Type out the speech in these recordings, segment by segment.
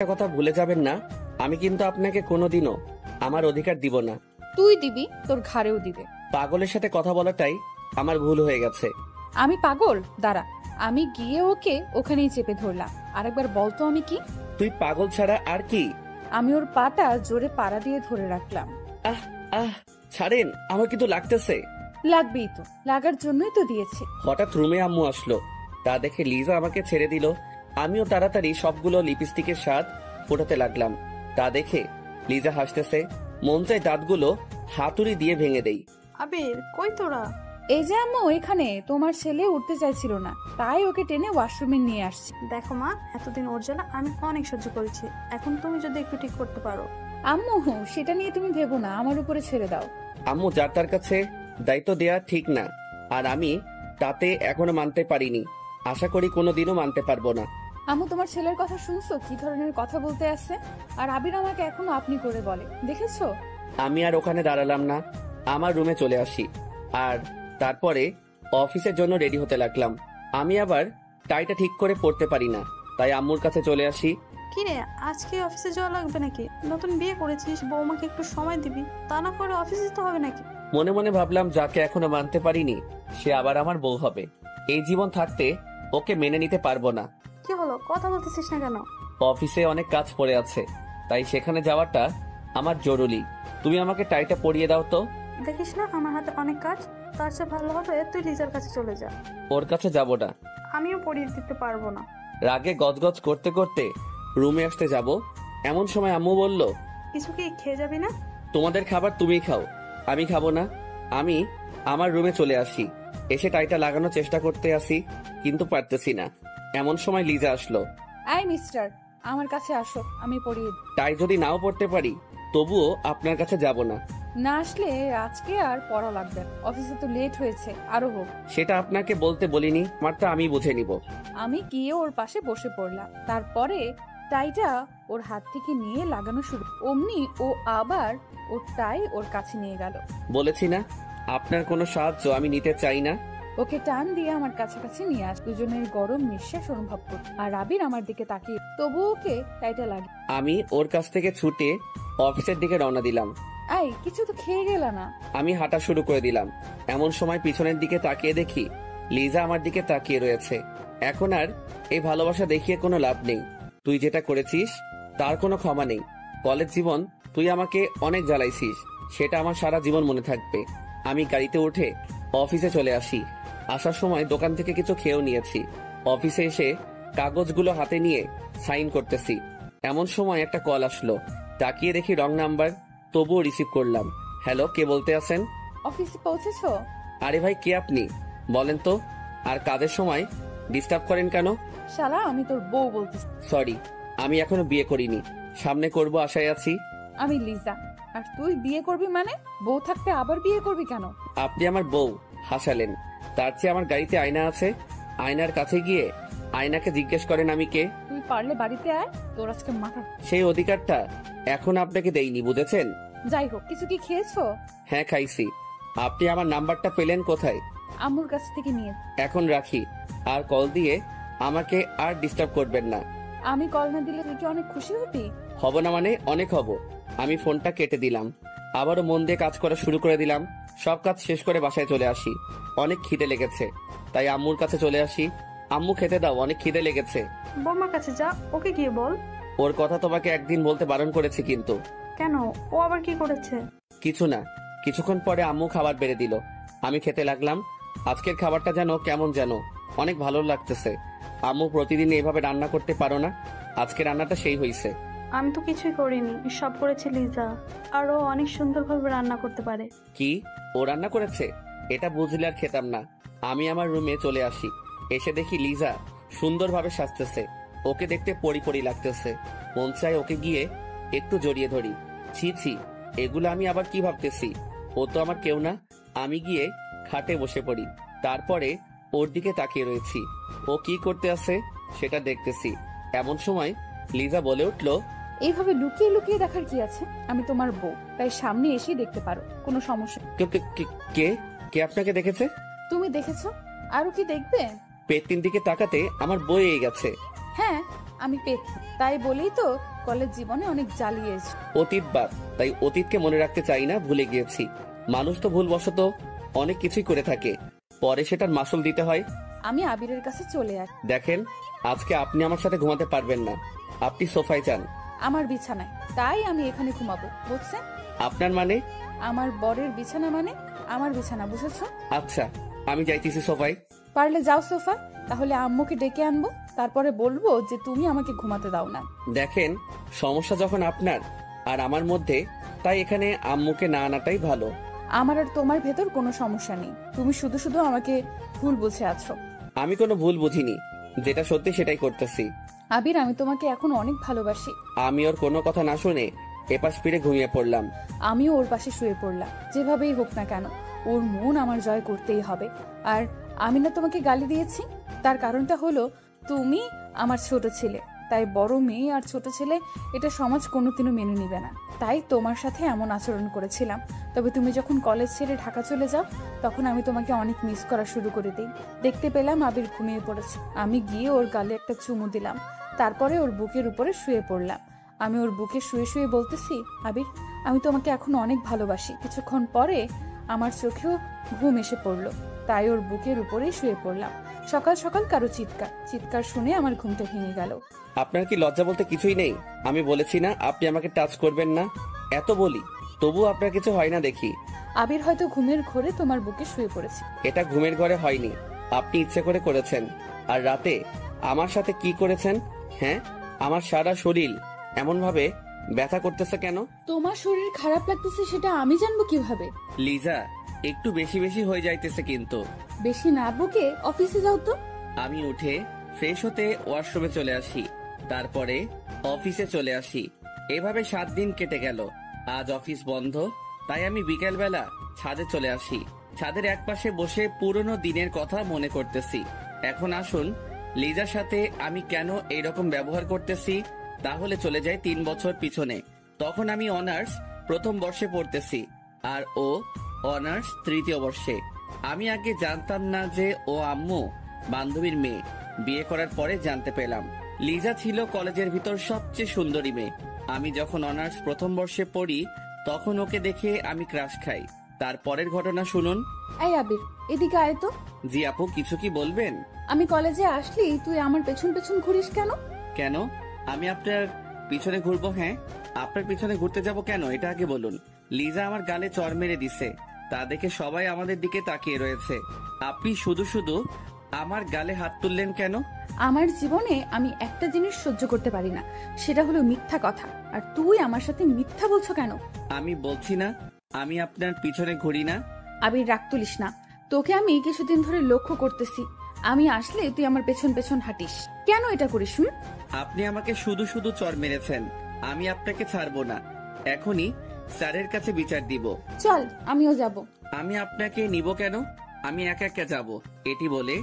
একটা কথা ভুলে যাবেন না, আমি কিন্তু আপনাকে কোনোদিনও আমার অধিকার দিব না। তুই দিবি, তোর ঘাড়েও দিবে। পাগলের সাথে কথা বলাটাই আমার ভুল হয়ে গেছে। আমি পাগল? দাঁড়া, আমি গিয়ে ওকে ওখানেই চেপে ধরলাম। আরেকবার বলতো আমি কি? তুই পাগল ছাড়া আর কি? আমি ওর পাটা জোরে পাড়া দিয়ে ধরে রাখলাম। আহ আহ ছাড়েন, আমার কিন্তু লাগতেছে। লাগবেই তো, লাগার জন্যই তো দিয়েছে। হঠাৎ রুমে আম্মু আসলো, তা দেখে লিজা আমাকে ছেড়ে দিল। আমিও তাড়াতাড়ি সবগুলো লিপস্টিকের স্বাদ ফোটাতে লাগলাম। তা দেখে লিজা হাসতেছে। মন চাই দাঁতগুলো হাতুড়ি দিয়ে ভেঙে দেই। আবির, কই তোরা? এই যে আম্মু, এখানে তোমার ছেলে উঠতে চাইছিল না, তাই ওকে টেনে ওয়াশরুমে নিয়ে আসছি। দেখো মা, এতদিন ওর জ্বালা আমি অনেক সহ্য করেছি। এখন তুমি যদি একটু ঠিক করতে পারো। আম্মু, সেটা নিয়ে তুমি ভেবো না, আমার উপরে ছেড়ে দাও। আম্মু, যার তার কাছে দায়িত্ব দেয়া ঠিক না, আর আমি তাতে এখনো মানতে পারিনি। আশা করি কোনোদিনও মানতে পারবো না। আম্মু, তোমার ছেলের কথা শুনছো? কি ধরনের কথা বলতে আসছে। আর আবির আমাকে এখনো আপনি করে বলে, দেখেছো? আমি আর ওখানে দাঁড়ালাম না, আমার রুমে চলে আসি। আর তারপরে অফিসের জন্য রেডি হতে লাগলাম। আমি আবার টাইটা ঠিক করে পড়তে পারি না, তাই আম্মুর কাছে চলে আসি। কি রে, আজকে অফিসে যাওয়া লাগবে নাকি? নতুন বিয়ে করেছিস, বৌমাকে একটু সময় দিবি, তা না করে অফিসে যেতে হবে নাকি? মনে মনে ভাবলাম, যাকে এখনো মানতে পারিনি সে আবার আমার বউ হবে। এই জীবন থাকতে ওকে মেনে নিতে পারবো না। কি হলো, কথা বলতেছিস না কেন? অফিসে অনেক কাজ পড়ে আছে, তাই সেখানে যাওয়াটা আমার জরুরি। তুমি আমাকে টাইটা পরিয়ে দাও তো। দেখিস না আমার হাতে অনেক কাজ, তার চেয়ে ভালো হবে তুই লিজার কাছে চলে যা। ওর কাছে যাব না, আমিও পরিয়ে দিতে পারবো না। রাগে গজগজ করতে করতে রুমে আসতে যাব, এমন সময় আম্মু বলল, কিছু কি খেয়ে যাবি না? তোমাদের খাবার তুমিই খাও, আমি খাবো না। আমি আমার রুমে চলে আসি। এসে টাইটা লাগানোর চেষ্টা করতে আসি, কিন্তু পারতেছি না। এমন সময় লিজা আসলো। আই মিস্টার, আমার কাছে আসো, আমি পড়িয়ে দিই। টাই যদি নাও পড়তে পারি, তবুও আপনার কাছে যাব না। না আসলে আজকে আর পড়া লাগবে না। অফিসে তো লেট হয়েছে, আরো হোক। সেটা আপনাকে বলতে বলিনি, মাত্র আমি বুঝে নিব। আমি গিয়ে ওর পাশে বসে পড়লাম। তারপরে টাইটা ওর হাত থেকে নিয়ে লাগানো শুরু। অমনি ও আবার ওর টাই ওর কাছে নিয়ে গেল। বলেছি না, আপনার কোনো সাহায্য আমি নিতে চাই না। ওকে টান দিয়ে আমার কাছাকাছি নিয়ে আস। দুজনের গরম নিঃশ্বাস অনুভব করত। আর আবির আমার দিকে তাকিয়ে, তবু ওকে টাইটা লাগে। আমি ওর কাছ থেকে ছুটে অফিসের দিকে রওনা দিলাম। আই, কিছু তো খেয়ে গেল না? আমি হাঁটা শুরু করে দিলাম। এমন সময় পিছনের দিকে তাকিয়ে দেখি লিজা আমার দিকে তাকিয়ে রয়েছে। এখন আর এই ভালোবাসা দেখিয়ে কোনো লাভ নেই। তুই যেটা করেছিস তার কোনো ক্ষমা নেই। কলেজ জীবন তুই আমাকে অনেক জ্বালাইছিস, সেটা আমার সারা জীবন মনে থাকবে। আমি গাড়িতে উঠে অফিসে চলে আসি। আসার সময় দোকান থেকে কিছু খেয়েও নিয়েছি। অফিসে এসে কাগজগুলো হাতে নিয়ে সাইন করতেছি। এমন সময় একটা কল আসলো। তাকিয়ে দেখি রং নাম্বার, তবুও রিসিভ করলাম। হ্যালো, কে বলতে আছেন? অফিসে পৌঁছেছো? আরে ভাই, কে আপনি বলেন তো? আর কাজের সময় ডিস্টার্ব করেন কেন? শালা, আমি তোর বউ বলতেছি। সরি, আমি এখনো বিয়ে করিনি, সামনে করব আশায় আছি। আমি লিজা। আর তুই বিয়ে করবি মানে? বউ থাকতে আবার বিয়ে করবি কেন? আপনি আমার বউ হাসালেন। তার চেয়ে আমার গাড়িতে আয়না আছে, আয়নার কাছে গিয়ে আয়নাকে জিজ্ঞেস করেন আমি কে। তুই পারলে বাড়িতে আয়, তোর আজকে মাথা। সেই অধিকারটা এখন আপনাকে দেইনি, বুঝেছেন? যাই হোক, কিছু কি খেয়েছো? হ্যাঁ, খাইছি। আপনি আমার নাম্বারটা পেলেন কোথায়? আম্মুর কাছ থেকে নিয়ে। এখন রাখি, আর কল দিয়ে আমাকে আর ডিস্টার্ব করবেন না। আমি কল না দিলে তুই কি অনেক খুশি হবি? হব না মানে অনেক হব। আমি ফোনটা কেটে দিলাম, আবারও মন দিয়ে কাজ করা শুরু করে দিলাম। সব কাজ শেষ করে বাসায় চলে আসি। অনেক খিদে লেগেছে, তাই আম্মুর কাছে চলে আসি। আম্মু, খেতে দাও, অনেক খিদে লেগেছে। বৌমার কাছে যা, ওকে গিয়ে বল। ওর কথা তোমাকে একদিন বলতে বারণ করেছি কিন্তু। কেন, ও আবার কি করেছে? কিছু না। কিছুক্ষণ পরে আম্মু খাবার বেড়ে দিল, আমি খেতে লাগলাম। আজকের খাবারটা যেন কেমন যেন অনেক ভালো লাগতেছে। আম্মু, প্রতিদিন এইভাবে রান্না করতে পারো না? আজকে রান্নাটা সেই হয়েছে। আমি তো কিছুই করিনি, সব করেছে লিজা। আর ও অনেক সুন্দরভাবে রান্না করতে পারে। কি, ও রান্না করেছে? এটা বুঝলে আর খেতাম না। আমি আমার রুমে চলে আসি। এসে দেখি লিজা সুন্দরভাবে সাজতেছে। ওকে দেখতে পরি পরি লাগতেছে। মন চায় ওকে গিয়ে একটু জড়িয়ে ধরি। ছি ছি, এগুলো আমি আবার কি ভাবতেছি? ও তো আমার কেউ না। আমি গিয়ে খাটে বসে পড়ি। তারপরে ওর দিকে তাকিয়ে রয়েছি। ও কি করতে আছে সেটা দেখতেছি। এমন সময় লিজা বলে উঠলো, এইভাবে লুকিয়ে লুকিয়ে দেখার কি আছে? আমি তোমার বউ, তাই সামনে এসেই দেখতে পারো, কোনো সমস্যা। কে কে আপনাকে দেখেছে? তুমি দেখেছো, আরো কি দেখবে? পেট তিন দিকে তাকাতে আমার বই গেছে। হ্যাঁ, আমি পেতনি, তাই বলেই তো কলেজ জীবনে অনেক জ্বালিয়েছি। অতীত বাদ, তাই অতীতকে মনে রাখতে চাই না, ভুলে গিয়েছি। মানুষ তো ভুলবশত অনেক কিছুই করে থাকে, পরে সেটার মাসুল দিতে হয়। আমি আবিরের কাছে চলে আসি। দেখেন, আজকে আপনি আমার সাথে ঘুমাতে পারবেন না, আপনি সোফায় যান। আমার বিছানায়, তাই আমি এখানে ঘুমাবো, বুঝছেন? আপনার মানে? আমার বরের বিছানা মানে আমার বিছানা, বুঝেছো? আচ্ছা, আমি যাইতেছি সোফায়। পারলে যাও সোফা, তাহলে আম্মুকে ডেকে আনবো, তারপরে বলবো যে তুমি আমাকে ঘুমাতে দাও না। দেখেন, সমস্যা যখন আপনার আর আমার মধ্যে, তাই এখানে আম্মুকে না আনাটাই ভালো। আমার আর তোমার ভেতর কোনো সমস্যা নেই, তুমি শুধু শুধু আমাকে ভুল বুঝে আছো। আমি কোনো ভুল বুঝিনি, যেটা সত্যি সেটাই করতেছি। আবির, আমি তোমাকে এখন অনেক ভালোবাসি। আমি ওর কোনো কথা না শুনে এপাশ ফিরে ঘুমিয়ে পড়লাম। আমিও ওর পাশে শুয়ে পড়লাম। যেভাবেই হোক না কেন, ওর মন আমার জয় করতেই হবে। আর আমি না তোমাকে গালি দিয়েছি, তার কারণটা হলো তুমি আমার ছোট ছেলে, তাই বড় মেয়ে আর ছোট ছেলে এটা সমাজ কোনোদিনও মেনে নিবে না। তাই তোমার সাথে এমন আচরণ করেছিলাম। তবে তুমি যখন কলেজ ছেড়ে ঢাকা চলে যাও, তখন আমি তোমাকে অনেক মিস করা শুরু করে দিই। দেখতে পেলাম আবির ঘুমিয়ে পড়েছে, আমি গিয়ে ওর গালে একটা চুমু দিলাম, তারপরে ওর বুকের উপরে শুয়ে পড়লাম। আমি ওর বুকে শুয়ে শুয়ে বলতেছি, আবির, আমি তোমাকে এখন অনেক ভালোবাসি। কিছুক্ষণ পরে আমার চোখেও ঘুম এসে পড়লো, তাই ওর বুকের উপরেই শুয়ে পড়লাম। সকাল সকাল কারো চিৎকার শুনে আমার ঘুমটা ভেঙে গেল। আপনার কি লজ্জা বলতে কিছুই নেই? আমি বলেছি না আপনি আমাকে টাচ করবেন না, এত বলি তবু আপনার কিছু হয় না দেখি। আবির হয়তো ঘুমের ঘোরে তোমার বুকে শুয়ে পড়েছে। এটা ঘুমের ঘরে হয়নি, আপনি ইচ্ছে করে করেছেন। আর রাতে আমার সাথে কি করেছেন? হ্যাঁ, আমার সারা শরীর এমন ভাবে ব্যথা করতেছে কেন? তোমার শরীর খারাপ লাগতেছে সেটা আমি জানবো কিভাবে? লিজা, একটু বেশি বেশি হয়ে যাইতেছে কিন্তু। বেশি না বকে অফিসে যাও তো। আমি উঠে ফ্রেশ হতে ওয়াশরুমে চলে আসি, তারপরে অফিসে চলে আসি। এভাবে 7 দিন কেটে গেল। আজ অফিস বন্ধ, তাই আমি বিকেলবেলা ছাদে চলে আসি। ছাদের একপাশে বসে পুরনো দিনের কথা মনে করতেছি। এখন আসুন, লিজার সাথে আমি কেন এইরকম ব্যবহার করতেছি তাহলে চলে যাই 3 বছর পিছনে। তখন আমি অনার্স প্রথম বর্ষে পড়তেছি আর ও অনার্স তৃতীয় বর্ষে। আমি আগে জানতাম না যে ও আম্মু বান্ধবীর মেয়ে। বিয়ে করার পরে জানতে পেলাম লিজা ছিল কলেজের ভিতর সবচেয়ে সুন্দরী মেয়ে। আমি যখন অনার্স প্রথম বর্ষে পড়ি তখন ওকে দেখে আমি ক্রাশ খাই। তারপরের ঘটনা শুনুন। এই আবির, এদিকে আয় তো। জি আপু, কিছু কি বলবেন? আমি কলেজে আসলি তুই আমার পেছন পেছন ঘুরিস কেন? কেন আমি আপনার পিছনে ঘুরবো? হ্যাঁ, আপনার পিছনে ঘুরতে যাব কেন এটা আগে বলুন। লিজা আমার গালে চড় মেরে দিছে, তা দেখে সবাই আমাদের দিকে তাকিয়ে রয়েছে। আপনি শুধু শুধু আমার গালে হাত তুললেন কেন? আমার জীবনে আমি একটা জিনিস সহ্য করতে পারি না, সেটা হলো মিথ্যা কথা। আর তুই আমার সাথে মিথ্যা বলছো কেন? আমি বলছি না আমি আপনার পিছনে ঘুরি না। আবির, রাগ তুলিস না। তোকে আমি কিছুদিন ধরে লক্ষ্য করতেছি, আমি আসলে তুই আমার পেছন পেছন হাঁটিস। কেন এটা করিস? আপনি আমাকে শুধু শুধু চড় মেরেছেন, আমি আপনাকে ছাড়বো না। এখনই স্যারের কাছে বিচার দিব। চল, আমিও যাব। আমি আপনাকে নিব কেন? আমি একা একা যাব। এটি বলে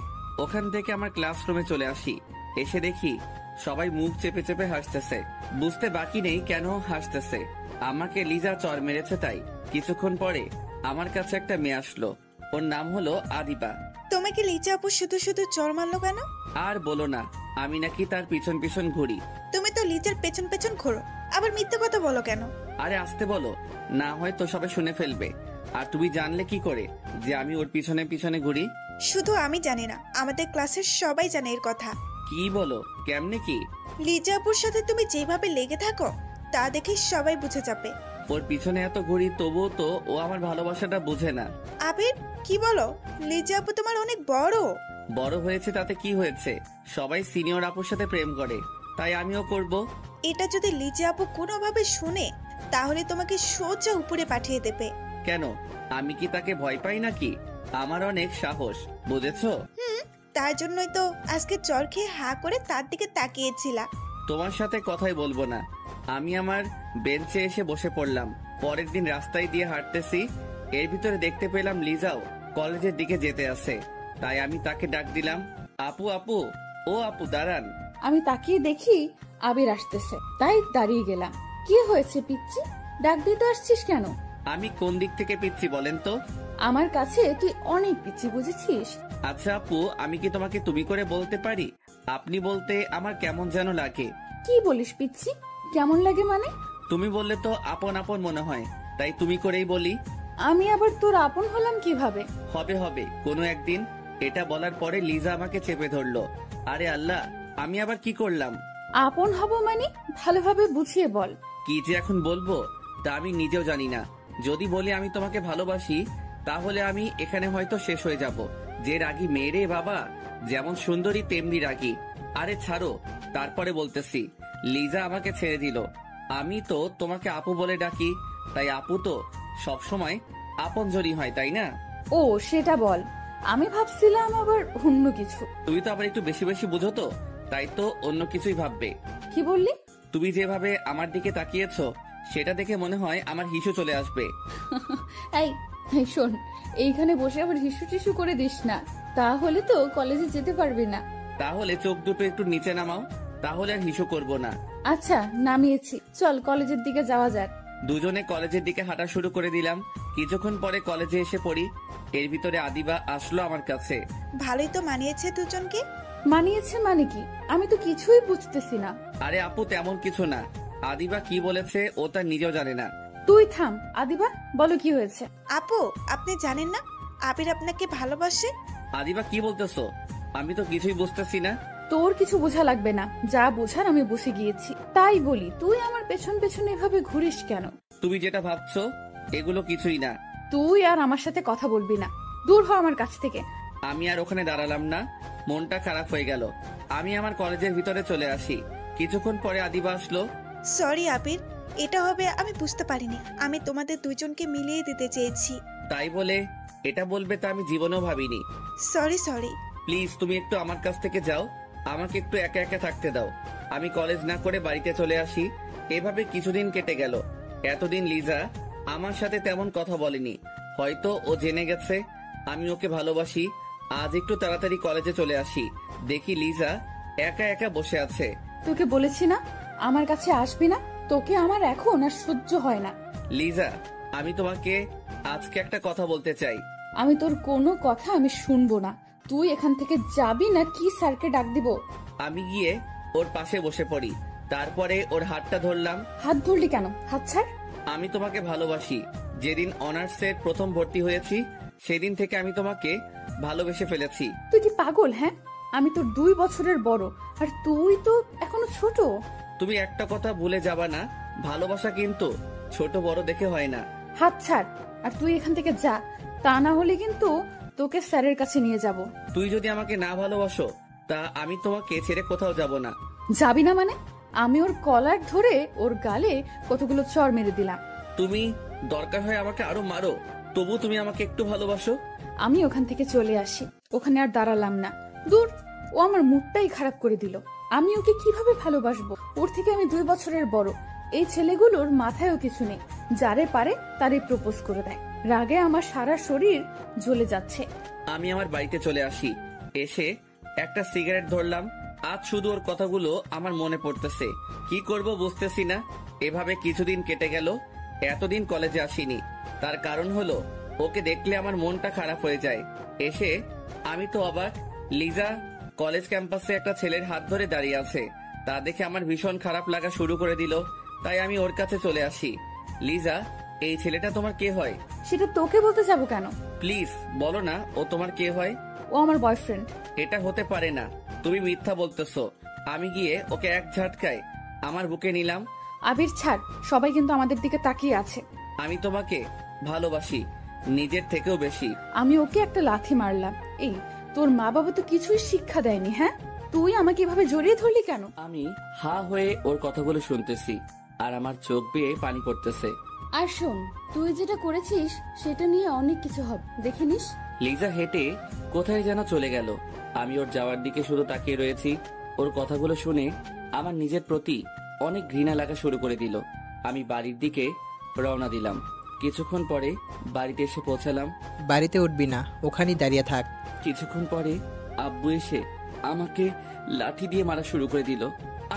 ওখান থেকে আমার ক্লাসরুমে চলে আসি। এসে দেখি সবাই মুখ চেপে চেপে হাসতেছে। বুঝতে বাকি নেই কেন হাসতেছে। আমাকে লিজা চড় মেরেছে তাই। কিছুক্ষণ পরে আমার কাছে একটা মেয়ে আসলো, ওর নাম হলো আদিবা। তোমাকে লিজা আপু শুধু শুধু চড় মারলো কেন? আর বলো না, আমি নাকি তার পিছন পিছন ঘুরি। তুমি তো লিজার পেছন পেছন ঘোরো, আবার মিথ্যে কথা বলো কেন? আরে আসতে বলো, না হয় তো সবাই শুনে ফেলবে। আর তুমি জানলে কি করে যে আমি ওর পিছনে পিছনে ঘুরি? শুধু আমি জানি না, আমাদের ক্লাসের সবাই জানে এর কথা। কি বলো? কেমনে কি? লিজা আপুর সাথে তুমি যেভাবে লেগে থাকো তা দেখে সবাই বুঝে যাবে। ওর পিছনে এত ঘুরি তবুও তো ও আমার ভালোবাসাটা বুঝে না। আবির, কি বলো? লিজা আপু তোমার অনেক বড়। বড় হয়েছে তাতে কি হয়েছে? সবাই সিনিয়র আপুর সাথে প্রেম করে, তাই আমিও করব। এটা যদি লিজা আপু কোনোভাবে শুনে তাহলে তোমাকে সোজা উপরে পাঠিয়ে দেবে। কেন, আমি কি তাকে ভয় পাই নাকি? আমার অনেক সাহস, বুঝেছো? তার জন্যই তো আজকে চড় খেয়ে হা করে তার দিকে তাকিয়েছিলা। তোমার সাথে কথাই বলবো না। আমি আমার বেঞ্চে এসে বসে পড়লাম। পরের দিন রাস্তায় দিয়ে হাঁটতেছি, এর ভিতরে দেখতে পেলাম লিজাও কলেজের দিকে যেতে আছে। তাই আমি তাকে ডাক দিলাম, আপু আপু, ও আপু দাঁড়ান। আমি তাকিয়ে দেখি আবির আসতেছে, তাই দাঁড়িয়ে গেলাম। কি হয়েছে পিচ্ছি, ডাক দিতে আসছিস কেন? আমি কোন দিক থেকে পিচ্ছি বলেন তো? আমার কাছে তুই অনেক পিচ্ছি, বুঝেছিস? আচ্ছা আপু, আমি কি তোমাকে তুমি করে বলতে পারি? আপনি বলতে আমার কেমন যেন লাগে। কি বলিস পিচ্ছি? কেমন লাগে মানে? তুমি বললে তো আপন আপন মনে হয়, তাই তুমি করেই বলি। আমি আবার তোর আপন হলাম কিভাবে? হবে হবে কোনো একদিন। এটা বলার পরে লিজা আমাকে চেপে ধরলো। আরে আল্লাহ, আমি আবার কি করলাম? আপন হব মানে ভালোভাবে বুঝিয়ে বল। কি যে এখন বলবো তা আমি নিজেও জানি না। যদি বলি আমি তোমাকে ভালোবাসি, তাহলে আমি এখানে হয়তো শেষ হয়ে যাব। যে রাগী মেয়েরে বাবা, যেমন সুন্দরী তেমনি রাগী। আরে ছাড়ো, তারপরে বলতেছি। লিজা আমাকে ছেড়ে দিল। আমি তো তোমাকে আপু বলে ডাকি, তাই আপু তো সবসময় আপনজনই হয়, তাই না? ও সেটা বল। আমি ভাবছিলাম আবার অন্য কিছু। তুমি তো আবার একটু বেশি বেশি বুঝো তো, তাই তো অন্য কিছুই ভাববে। কি বললি? তুমি যেভাবে আমার দিকে তাকিয়েছো, সেটা দেখে মনে হয় আমার হিসু চলে আসবে। এই এই শোন, এইখানে বসে আবার হিসু টিসু করে দিস না, তাহলে তো কলেজে যেতে পারবি না। তাহলে চোখ দুটো একটু নিচে নামাও, তাহলে আর হিসু করব না। আচ্ছা নামিয়েছি, চল কলেজের দিকে যাওয়া যাক। দুজনে কলেজের দিকে হাঁটা শুরু করে দিলাম। কিছুক্ষণ পরে কলেজে এসে পড়ি। এর ভিতরে আদিবা আসলো আমার কাছে। ভালোই তো মানিয়েছে দুজনকে। মানিয়েছে মানে কি? আমি তো কিছুই বুঝতেছি না। আরে আপু তেমন কিছু না। আদিবা কি বলেছে ও তার নিজেও জানে না। তুই থাম আদিবা, বলো কি হয়েছে? আপু, আপনি জানেন না আবির আপনাকে ভালোবাসে? আদিবা কি বলতেছো? আমি তো কিছুই বুঝতেছি না। তোর কিছু বোঝা লাগবে না, যা বোঝার আমি বুঝে গিয়েছি। তাই বলি তুই আমার পেছন পেছন এভাবে ঘুরিস কেন? তুমি যেটা ভাবছো এগুলো কিছুই না। তুই আর আমার সাথে কথা বলবি না, দূর হ আমার কাছ থেকে। আমি আর ওখানে দাঁড়ালাম না, মনটা খারাপ হয়ে গেল। আমি আমার কলেজের ভিতরে চলে আসি। কিছুক্ষণ পরে আদিবা আসলো। সরি আবির, এটা হবে আমি বুঝতে পারিনি। আমি তোমাদের দুইজনকে মিলিয়ে দিতে চেয়েছি। তাই বলে এটা বলবে তা আমি জীবনেও ভাবিনি। Sorry sorry. প্লিজ তুমি একটু আমার কাছ থেকে যাও, আমাকে একটু একা একা থাকতে দাও। আমি কলেজ না করে বাড়িতে চলে আসি। এভাবে কিছুদিন কেটে গেল। এতদিন লিজা আমার সাথে তেমন কথা বলেনি, হয়তো ও জেনে গেছে আমি ওকে ভালোবাসি। আজ একটু তাড়াতাড়ি কলেজে চলে আসি, দেখি লিজা একা একা বসে আছে। তোকে বলেছি না আমার কাছে আসবি না, তোকে আমার এখন আর সহ্য হয় না। লিজা, আমি তোমাকে আজকে একটা কথা বলতে চাই। আমি তোর কোনো কথা আমি শুনবো না। তুই এখান থেকে যাবি না কি স্যারকে ডাক দিব? আমি গিয়ে ওর পাশে বসে পড়ি, তারপরে ওর হাতটা ধরলাম। হাত ধরলি কেন? হাত ছাড়। আমি তোমাকে ভালোবাসি। যেদিন অনার্সের প্রথম ভর্তি হয়েছি, সেদিন থেকে আমি তোমাকে ভালোবেসে ফেলেছি। তুই কি পাগল? হ্যাঁ, আমি তোর 2 বছরের বড়, আর তুই তো এখনো ছোট। তুমি একটা কথা ভুলে যাবা না, ভালোবাসা কিন্তু ছোট বড় দেখে হয় না। হাত ছাড়, আর তুই এখান থেকে যা, তা না হলে কিন্তু তোকে স্যারের কাছে নিয়ে যাব। তুই যদি আমাকে না ভালোবাসো, তা আমি তোমাকে ছেড়ে কোথাও যাব না। যাবি না মানে? আমি ওর কলার ধরে ওর গালে কতগুলো চড় মেরে দিলাম। তুমি দরকার হয় আমাকে আরো মারো, তবু তুমি আমাকে একটু ভালোবাসো। আমি ওখান থেকে চলে আসি, ওখানে আর দাঁড়ালাম না। দূর, ও আমার মুডটাই খারাপ করে দিল। আমি ওকে কিভাবে ভালোবাসবো? ওর থেকে আমি 2 বছরের বড়। এই ছেলেগুলোর মাথায়ও কিছু নেই, যারে পারে তারই প্রপোজ করে দেয়। রাগে আমার সারা শরীর জ্বলে যাচ্ছে। আমি আমার বাড়িতে চলে আসি। এসে একটা সিগারেট ধরলাম। আজ শুধু ওর কথাগুলো আমার মনে পড়তেছে। কি করব বুঝতেছি না। এভাবে কিছুদিন কেটে গেল। এতদিন কলেজে আসিনি, তার কারণ হলো ওকে দেখলে আমার মনটা খারাপ হয়ে যায়। এসে আমি তো অবাক, লিজা কলেজ ক্যাম্পাসে একটা ছেলের হাত ধরে দাঁড়িয়ে আছে। তা দেখে আমার ভীষণ খারাপ লাগা শুরু করে দিল। তাই আমি ওর কাছে চলে আসি। লিজা, এই ছেলেটা তোমার কে হয়? সেটা তোকে বলতে যাবো কেন? প্লিজ বলো না ও তোমার কে হয়। ও আমার বয়ফ্রেন্ড। এটা হতে পারে না, তুমি মিথ্যা বলতেছো। আমি গিয়ে ওকে এক ঝাটকায় আমার বুকে নিলাম। আবির ছাড়, সবাই কিন্তু আমাদের দিকে তাকিয়ে আছে। আমি তোমাকে ভালোবাসি, নিজের থেকেও বেশি। আমি ওকে একটা লাথি মারলাম। এই, তোর মা বাবা তো কিছুই শিক্ষা দেয়নি, হ্যাঁ? তুই আমাকে এভাবে জড়িয়ে ধরলি কেন? আমি হা হয়ে ওর কথাগুলো শুনতেছি, আর আমার চোখ বেয়ে পানি পড়তেছে। আর শোন, তুই যেটা করেছিস সেটা নিয়ে অনেক কিছু হবে, দেখে নিস। লিজা হেঁটে কোথায় যেন চলে গেল। আমি ওর যাওয়ার দিকে শুধু তাকিয়ে রয়েছি। ওর কথাগুলো শুনে আমার নিজের প্রতি অনেক ঘৃণা লাগা শুরু করে দিল। আমি বাড়ির দিকে রওনা দিলাম। কিছুক্ষণ পরে বাড়িতে এসে পৌঁছালাম। বাড়িতে উঠবি না, ওখানেই দাঁড়িয়ে থাক। কিছুক্ষণ পরে আব্বু এসে আমাকে লাঠি দিয়ে মারা শুরু করে দিল।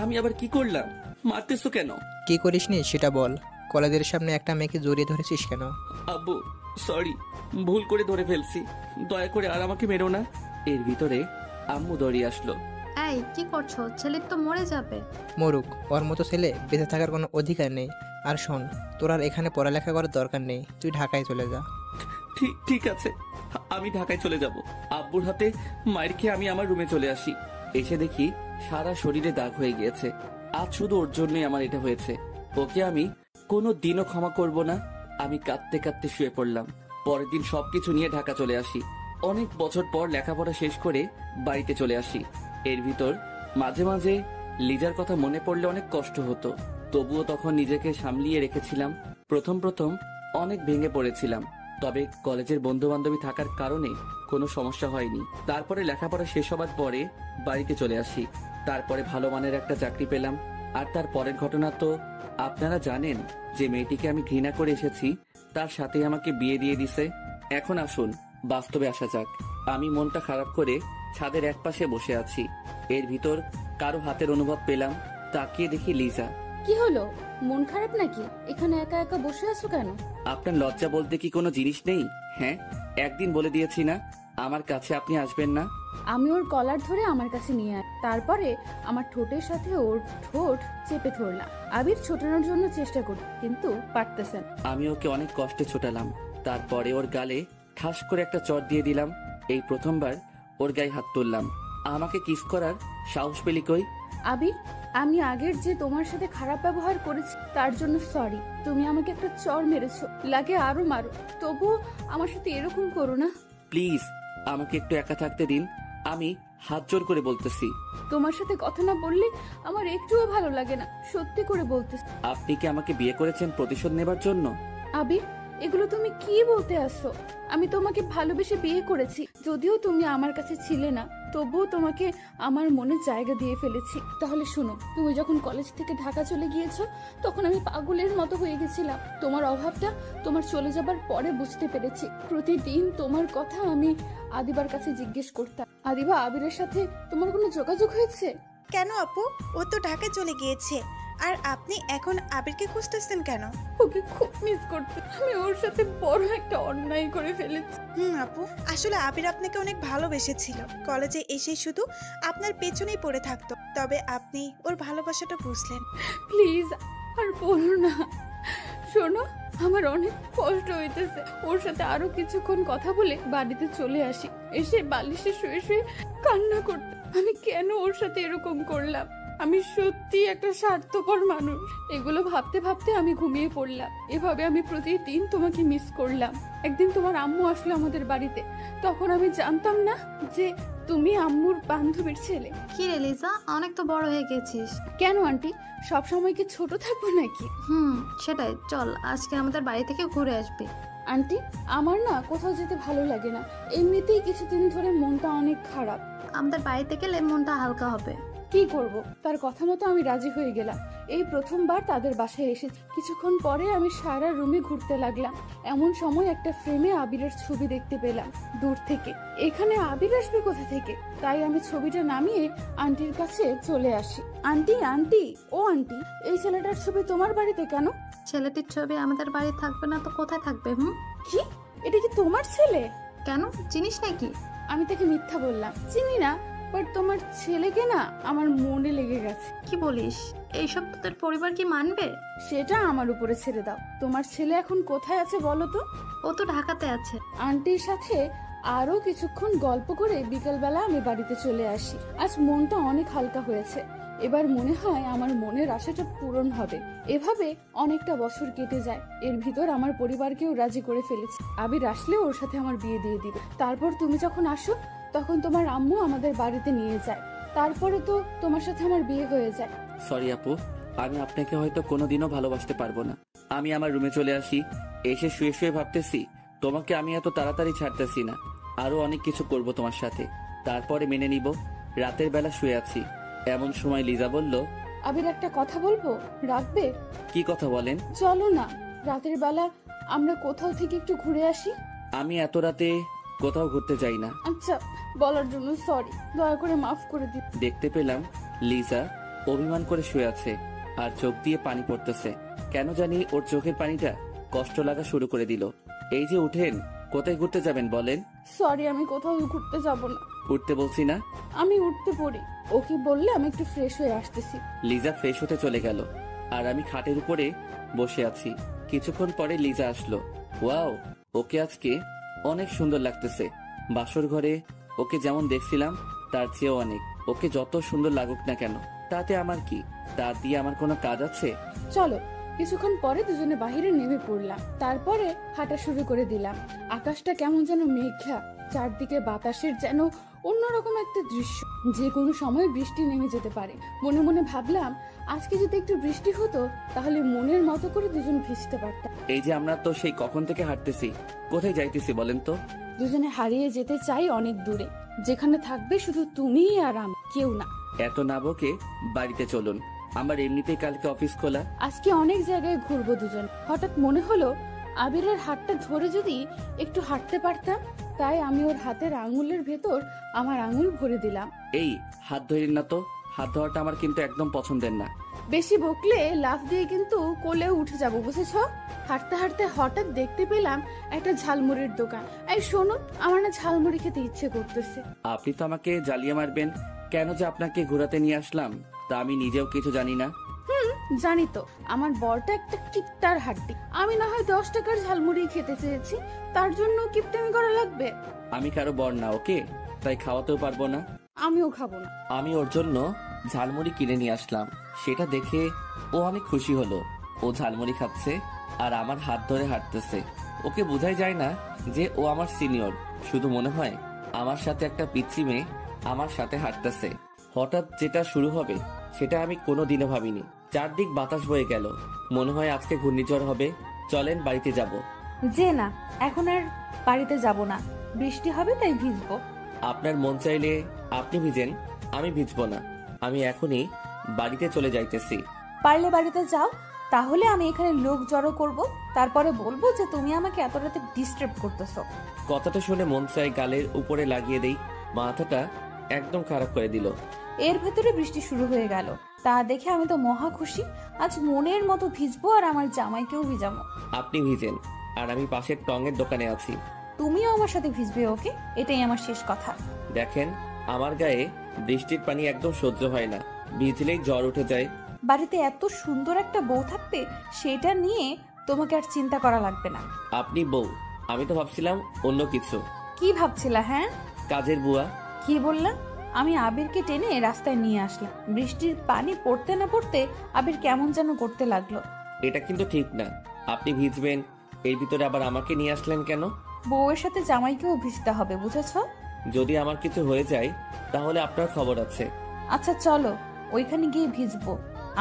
আমি আবার কি করলাম? মারতেছো কেন? কি করিসনি সেটা বল। কলেজের সামনে একটা মেয়েকে জড়িয়ে ধরেছিস কেন? আব্বু সরি, ভুল করে ধরে ফেলছি, দয়া করে আর আমাকে মেরো না। এর ভিতরে আম্মু দৌড়িয়ে আসলো। এই কি করছো? ছেলে তো মরে যাবে। মরুক, ওর মতো ছেলে বেঁচে থাকার কোনো অধিকার নেই। আর শোন, তোর আর এখানে পড়ালেখা করার দরকার নেই, তুই ঢাকায় চলে যা। ঠিক ঠিক আছে, আমি ঢাকায় চলে যাব। আব্বুর হাতে মায়ের খেয়ে আমি আমার রুমে চলে আসি। এসে দেখি সারা শরীরে দাগ হয়ে গিয়েছে। আজ শুধু ওর জন্যই আমার এটা হয়েছে। ওকে আমি কোনো দিনও ক্ষমা করব না। আমি কাঁদতে কাঁদতে শুয়ে পড়লাম। পরের দিন সবকিছু নিয়ে ঢাকা চলে আসি। অনেক বছর পর লেখাপড়া শেষ করে বাড়িতে চলে আসি। এর ভিতর মাঝে মাঝে লিজার কথা মনে পড়লে অনেক কষ্ট হতো। তবুও তখন নিজেকে সামলিয়ে রেখেছিলাম। প্রথম প্রথম অনেক ভেঙে পড়েছিলাম, তবে কলেজের বন্ধু বান্ধবী থাকার কারণে কোনো সমস্যা হয়নি। তারপরে লেখাপড়া শেষ হবার পরে বাড়িতে চলে আসি। তারপরে ভালো মানের একটা চাকরি পেলাম। আর তার পরের ঘটনা তো আপনারা জানেন। যে মেয়েটিকে আমি ঘৃণা করে এসেছি তার সাথে আমাকে বিয়ে দিয়ে দিছে। এখন আসুন বাস্তবে আসা যাক। আমি মনটা খারাপ করে ছাদের একপাশে বসে আছি। এর ভিতর কারো হাতের অনুভব পেলাম। তাকিয়ে দেখি লিজা। কি হলো, মন খারাপ নাকি? এখানে একা একা বসে আছো কেন? আপনার লজ্জা বলতে কি কোনো জিনিস নেই? হ্যাঁ, একদিন বলে দিয়েছি না আমার কাছে আপনি আসবেন না। আমি ওর কলার ধরে আমার কাছে নিয়ে তারপরে আমার ঠোঁটের সাথে ওর ঠোঁট চেপে ধরলাম। আবির ছোটানোর জন্য চেষ্টা করি, কিন্তু পারতেছেন। আমি ওকে অনেক কষ্টে ছোটালাম। তারপরে ওর গালে ঠাস করে একটা চট দিয়ে দিলাম। এই প্রথমবার ওর গায়ে হাত তুললাম। আমাকে কিস করার সাহস পেলি কই? আবির, আমি আগের যে তোমার সাথে খারাপ ব্যবহার করেছি তার জন্য সরি। তুমি আমাকে একটা চড় মেরেছো, লাগে আরো মারো, তবুও আমার সাথে এরকম করো না। প্লিজ আমাকে একটু একা থাকতে দিন। আমি হাত জোর করে বলতেছি। তোমার সাথে কথা না বললে আমার একটুও ভালো লাগে না, সত্যি করে বলতেছি। আপনি কি আমাকে বিয়ে করেছেন প্রতিশোধ নেবার জন্য? আবির, এগুলো তুমি কি বলতে আসছো? আমি তোমাকে ভালোবেসে বিয়ে করেছি। যদিও তুমি আমার কাছে ছিলে না, তবুও তোমাকে আমার মনে জায়গা দিয়ে ফেলেছি। তাহলে শোনো, তুমি যখন কলেজ থেকে ঢাকা চলে গিয়েছো তখন আমি পাগলের মতো হয়ে গেছিলাম। তোমার অভাবটা তোমার চলে যাবার পরে বুঝতে পেরেছি। প্রতিদিন তোমার কথা আমি আদিবার কাছে জিজ্ঞেস করতাম, আদিবা, আবিরের সাথে তোমার কোনো যোগাযোগ হয়েছে? কেন আপু? ও তো ঢাকায় চলে গিয়েছে, আর আপনি এখন আবিরকে খুঁজতেছেন কেন? ওকে খুব মিস করতে। আমি ওর সাথে বড় একটা অন্যায় করে ফেলেছি। আপু, আসলে আবির আপনাকে অনেক ভালোবেসেছিল। কলেজে এসে শুধু আপনার পেছনেই পড়ে থাকতো, তবে আপনি ওর ভালোবাসাটা বুঝলেন। প্লিজ আর বলো না। শোনো, আমার অনেক কষ্ট হইতেছে। ওর সাথে আরো কিছুক্ষণ কথা বলে বাড়িতে চলে আসি। এসে বালিশে শুয়ে শুয়ে কান্না করতে। আমি কেন ওর সাথে এরকম করলাম? আমি সত্যি একটা স্বার্থপর মানুষ। এগুলো ভাবতে ভাবতে আমি ঘুমিয়ে পড়লাম। এভাবে আমি প্রতিদিন তোমাকে মিস করলাম। একদিন তোমার আম্মু আসলো আমাদের বাড়িতে, তখন আমি জানতাম না যে তুমি আম্মুর বান্ধবীর ছেলে। কি রে লিজা, অনেক তো বড় হয়ে গেছিস। কেন আন্টি, সব সময় কি ছোট থাকবো নাকি? সেটাই, চল আজকে আমাদের বাড়ি থেকে ঘুরে আসবি। আন্টি, আমার না কোথাও যেতে ভালো লাগে না। এমনিতেই কিছুদিন ধরে মনটা অনেক খারাপ। আমাদের বাড়িতে গেলে মনটা হালকা হবে। কি করব, তার কথা মতো আমি রাজি হয়ে গেলাম। এই প্রথমবার তাদের বাসায় এসেছি। কিছুক্ষণ পরে আমি সারা রুমে ঘুরতে লাগলাম। এমন সময় একটা ফ্রেমে আবিরের ছবি দেখতে পেলাম দূর থেকে। এখানে আবির আসবে কোথা থেকে? তাই আমি ছবিটা নামিয়ে আন্টির কাছে চলে আসি। আন্টি, আন্টি, ও আন্টি, এই ছেলেটার ছবি তোমার বাড়িতে কেন? ছেলেটির ছবি আমাদের বাড়ি থাকবে না তো কোথায় থাকবে? কি, এটা কি তোমার ছেলে? কেন, চিনিস নাকি? আমি তাকে মিথ্যা বললাম, চিনি না। বাট তোমার ছেলেকে না আমার মনে লেগে গেছে। কি বলিস? এইসব তোদের পরিবার কি মানবে? সেটা আমার উপরে ছেড়ে দাও। তোমার ছেলে এখন কোথায় আছে বলো তো? ও তো ঢাকাতে আছে। আন্টির সাথে আরো কিছুক্ষণ গল্প করে বিকেলবেলা আমি বাড়িতে চলে আসি। আজ মনটা অনেক হালকা হয়েছে। এবার মনে হয় আমার মনের আশাটা পূরণ হবে। এভাবে অনেকটা বছর কেটে যায়। এর ভিতর আমার পরিবারকেও রাজি করে ফেলেছি। আবির আসলে ওর সাথে আমার বিয়ে দিয়ে দিবে। তারপর তুমি যখন আসো তখন তোমার আম্মু আমাদের বাড়িতে নিয়ে যায়। তারপরে তো তোমার সাথে আমার বিয়ে হয়ে যায়। সরি আপু, আমি আপনাকে হয়তো কোনোদিনও ভালোবাসতে পারবো না। আমি আমার রুমে চলে আসি। এসে শুয়ে শুয়ে ভাবতেছি তোমাকে আমি এত তাড়াতাড়ি ছাড়তেছি না। আরো অনেক কিছু করব তোমার সাথে, তারপরে মেনে নিব। রাতের বেলা শুয়ে আছি, এমন সময় লিজা বলল, আবির, একটা কথা বলবো, রাখবে? কি কথা বলেন? চলো না, রাতের বেলা আমরা কোথাও থেকে একটু ঘুরে আসি। আমি এত রাতে কোথাও ঘুরতে যাই না। আচ্ছা, বলার জন্য সরি, দয়া করে মাফ করে দিন। দেখতে পেলাম লিজা অভিমান করে শুয়ে আছে আর চোখ দিয়ে পানি পড়তেছে। কেন জানি ওর চোখের পানিটা কষ্ট লাগা শুরু করে দিল। এই যে উঠেন, কোথায় ঘুরতে যাবেন বলেন? সরি, আমি কোথাও ঘুরতে যাব না। উঠতে বলছি না? আমি উঠতে পড়ি। ওকে বললে আমি একটু ফ্রেশ হয়ে আসতেছি। লিজা ফ্রেশ হতে চলে গেল আর আমি খাটের উপরে বসে আছি। কিছুক্ষণ পরে লিজা আসলো। ওয়াও, ওকে আজকে অনেক সুন্দর লাগতেছে। বাসর ঘরে ওকে যেমন দেখছিলাম তার চেয়েও অনেক। ওকে যত সুন্দর লাগুক না কেন, তাতে আমার কি? তা দিয়ে আমার কোনো কাজ আছে? চলো। কিছুক্ষণ পরে দুজনে বাহিরে নেমে পড়লাম। তারপরে হাঁটা শুরু করে দিলাম। আকাশটা কেমন যেন মেঘলা, চারদিকে বাতাসের যেন অন্যরকম একটা দৃশ্য। যে কোনো সময় বৃষ্টি নেমে যেতে পারে। মনে মনে ভাবলাম, আজকে যদি একটু বৃষ্টি হতো তাহলে মনের মতো করে দুজন ভিজতে পারতাম। এই যে আমরা তো সেই কখন থেকে হাঁটতেছি, কোথায় যাইতেছি বলেন তো? দুজনে হারিয়ে যেতে চাই অনেক দূরে, যেখানে থাকবে শুধু তুমিই আর আমি, কেউ না। এত না বকে বাড়িতে চলুন, আমার এমনিতেই কালকে অফিস খোলা। আজকে অনেক জায়গায় ঘুরবো দুজন। হঠাৎ মনে হলো আবিরের হাতটা ধরে যদি একটু হাঁটতে পারতাম, তাই আমি ওর হাতের আঙুলের ভেতর আমার আঙুল ভরে দিলাম। এই হাত ধরেন না তো, হাত ধোয়াটা আমার কিন্তু একদম পছন্দের না। বেশি বকলে লাফ দিয়ে কিন্তু কোলেও উঠে যাব, বুঝেছ? হাঁটতে হাঁটতে হঠাৎ দেখতে পেলাম একটা ঝালমুড়ির দোকান। এই শোনো, আমার না ঝালমুড়ি খেতে ইচ্ছে করতেছে। আপনি তো আমাকে জ্বালিয়ে মারবেন। কেন যে আপনাকে ঘোরাতে নিয়ে আসলাম তা আমি নিজেও কিছু জানি না। জানি তো, আমার বরটা একটা কিপ্টার হাড্ডি। আমি না হয় 10 টাকার ঝালমুড়ি খেতে চেয়েছি, তার জন্য কিপটামি করা লাগবে? আমি কারো বর না, ওকে? তাই খাওয়াতেও পারবো না। আমিও খাবো না। আমি ওর জন্য ঝালমুড়ি কিনে নিয়ে আসলাম। সেটা দেখে ও অনেক খুশি হলো। ও ঝালমুড়ি খাচ্ছে আর আমার হাত ধরে হাঁটতেছে। ওকে বোঝাই যায় না যে ও আমার সিনিয়র। শুধু মনে হয় আমার সাথে একটা পিচ্চি মেয়ে আমার সাথে হাঁটতেছে। হঠাৎ যেটা শুরু হবে সেটা আমি কোনোদিনও ভাবিনি। চারদিক বাতাস বয়ে গেল, মনে হয় আজকে ঘূর্ণিঝড় হবে। চলেন বাড়িতে যাব। যে না, এখন আর বাড়িতে যাব না, বৃষ্টি হবে তাই ভিজবো। আপনার মন চাইলে আপনি ভিজেন, আমি ভিজবো না। আমি এখনই বাড়িতে চলে যাইতেছি। পারলে বাড়িতে যাও, তাহলে আমি এখানে লোক জড়ো করব, তারপরে বলবো যে তুমি আমাকে এত রাতে ডিস্টার্ব করতেছো। কথাটা শুনে মন চাই গালের উপরে লাগিয়ে দেই। মাথাটা একদম খারাপ করে দিল। এর ভেতরে বৃষ্টি শুরু হয়ে গেল। তা দেখে আমি তো মহা খুশি। আজ মনের মতো ভিজবো আর আমার জামাইকেও ভিজাবো। আপনি ভিজেন আর আমি পাশের টঙের দোকানে আছি। তুমিও আমার সাথে ভিজবে, ওকে? এটাই আমার শেষ কথা। দেখেন, আমার গায়ে বৃষ্টির পানি একদম সহ্য হয় না, ভিজলেই জ্বর উঠে যায়। বাড়িতে এত সুন্দর একটা বউ থাকতে সেটা নিয়ে তোমাকে আর চিন্তা করা লাগবে না। আপনি বউ? আমি তো ভাবছিলাম অন্য কিছু। কি ভাবছিলা? হ্যাঁ, কাজের বুয়া। কি বললাম? আমি আবিরকে টেনে রাস্তায় নিয়ে আসলাম। বৃষ্টির পানি পড়তে না পড়তে আবির কেমন যেন করতে লাগলো। এটা কিন্তু ঠিক না। আপনি ভিজবেন, এর ভিতরে আবার আমাকে নিয়ে আসলেন কেন? বউয়ের সাথে জামাইকেও ভিজতে হবে, বুঝেছো? যদি আমার কিছু হয়ে যায় তাহলে আপনার খবর আছে। আচ্ছা চলো, ওইখানে গিয়ে ভিজবো।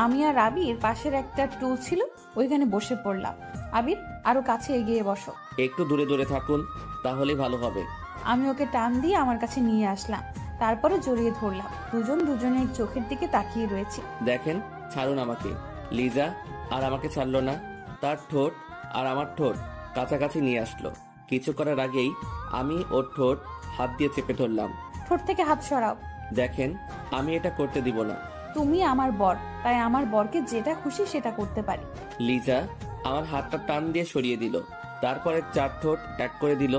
আমি আর আবির পাশের একটা টুল ছিল, ওইখানে বসে পড়লাম। আবির, আরো কাছে এগিয়ে বসো। একটু দূরে দূরে থাকুন, তাহলে ভালো হবে। আমি ওকে টান দিয়ে আমার কাছে নিয়ে আসলাম, তারপরে জড়িয়ে ধরলাম। দুজন দুজনের চোখের দিকে তাকিয়ে রয়েছে। দেখেন, ছাড়ুন আমাকে। লিজা আর আমাকে ছাড়লো না। তার ঠোঁট আর আমার ঠোঁট কাছাকাছি নিয়ে আসলো। কিছু করার আগেই আমি ওর ঠোঁট হাত দিয়ে চেপে ধরলাম। ঠোঁট থেকে হাত সরাও। দেখেন, আমি এটা করতে দিব না। তুমি আমার বর, তাই আমার বরকে যেটা খুশি সেটা করতে পারি। লিজা আমার হাতটা টান দিয়ে সরিয়ে দিল, তারপরে 4 ঠোঁট এক করে দিল।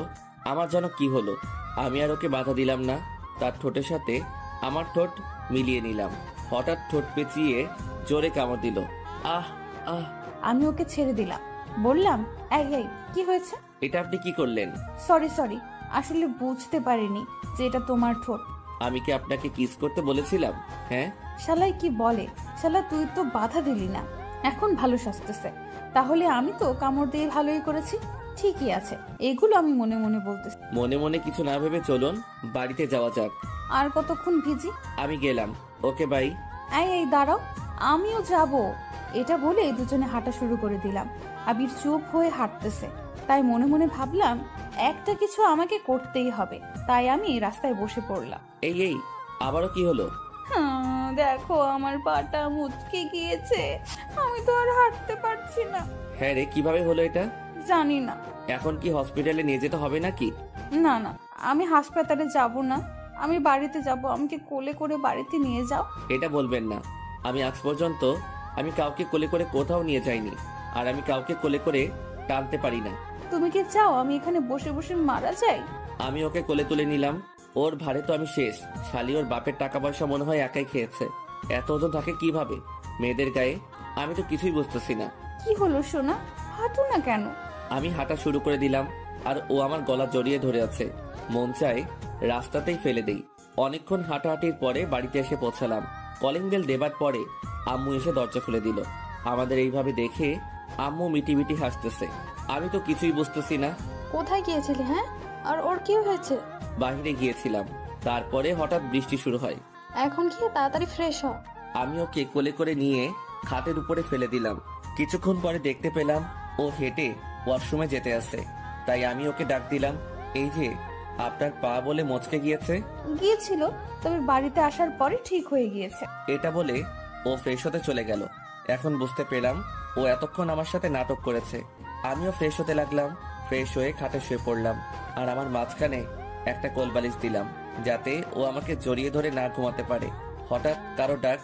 আমার যেন কি হলো, আমি আর ওকে বাধা দিলাম না। তার ঠোঁটের সাথে আমার ঠোঁট মিলিয়ে নিলাম। হঠাৎ ঠোঁট পেঁচিয়ে জোরে কামড় দিল। আহ আহ! আমি ওকে ছেড়ে দিলাম, বললাম, এই এই, কি হয়েছে? এটা আপনি কি করলেন? সরি, আসলে বুঝতে পারিনি যে এটা তোমার ঠোঁট। আমি কি আপনাকে কিস করতে বলেছিলাম? হ্যাঁ। শালাই কি বলে, শালা তুই তো বাধা দিলি না, এখন ভালো সাজতেছে। তাহলে আমি তো কামড় দিয়ে ভালোই করেছি। ঠিকই আছে, এগুলো আমি মনে মনে বলতেছি। মনে মনে কিছু না ভেবে চলুন বাড়িতে যাওয়া যাক। আর কতক্ষণ ভিজি? আমি গেলাম, ওকে বাই। এই দাঁড়াও, আমিও যাব। এটা বলে দুজনে হাঁটা শুরু করে দিলাম। আবির চুপ হয়ে হাঁটতেছে, তাই মনে মনে ভাবলাম একটা কিছু আমাকে করতেই হবে। তাই আমি রাস্তায় বসে পড়লাম। এই আবারও কি হলো? দেখো, আমার পাটা মুচকে গিয়েছে, আমি তো আর হাঁটতে পারছি না। হ্যাঁ রে, কিভাবে হলো এটা? জানি না। এখন কি হসপিটালে নিয়ে যেতে হবে নাকি? না, আমি হাসপাতালে যাব না, আমি বাড়িতে যাব। আমাকে কোলে করে বাড়িতে নিয়ে যাও। এটা বলবেন না। আমি আজ পর্যন্ত কাউকে কোলে করে কোথাও নিয়ে যাইনি, আর আমি কাউকে কোলে করে টানতে পারি না। তুমি কি চাও আমি এখানে বসে বসে মারা যাই? আমি ওকে কোলে তুলে নিলাম। ওর ভারে তো আমি শেষ। শালি ওর বাপের টাকা পয়সা মনে হয় একাই খেয়েছে। এত ওজন থাকে কিভাবে মেয়েদের গায়ে? আমি তো কিছুই বুঝতেছি না। কি হলো সোনা, হাঁটো না কেন? আমি হাঁটা শুরু করে দিলাম আর ও আমার গলা জড়িয়ে ধরে আছে। মন চায় রাস্তাতেই ফেলে দেই। অনেকক্ষণ হাঁটাহাঁটির পরে বাড়িতে এসে পৌঁছালাম। কলিং বেল দেবার পরে আম্মু এসে দরজা খুলে দিল। আমাদের এইভাবে দেখে আম্মু মিটি মিটি হাসতেছে। আমি তো কিছুই বুঝতেছি না। কোথায় গিয়েছিলি? হ্যাঁ, আর ওর কি হয়েছে? বাইরে গিয়েছিলাম, তারপরে হঠাৎ বৃষ্টি শুরু হয়। এখন গিয়ে তাড়াতাড়ি ফ্রেশ হ। আমি ওকে কোলে করে নিয়ে খাটের উপরে ফেলে দিলাম। কিছুক্ষণ পরে দেখতে পেলাম ও হেঁটে ওয়াশরুমে যেতে আসে। তাই আমি ওকে ডাক দিলাম, এই যে আপনার পা বলে মচকে গিয়েছে। গিয়েছিল, তবে বাড়িতে আসার পরে ঠিক হয়ে গিয়েছে। এটা বলে ও ফ্রেশ হতে চলে গেল। এখন বুঝতে পেলাম ও এতক্ষণ আমার সাথে নাটক করেছে। আমিও ফ্রেশ হতে লাগলাম। ফ্রেশ হয়ে খাটে শুয়ে পড়লাম আর আমার মাঝখানে একটা কোলবালিশ দিলাম, যাতে ও আমাকে জড়িয়ে ধরে না ঘুমাতে পারে। হঠাৎ কারো ডাক।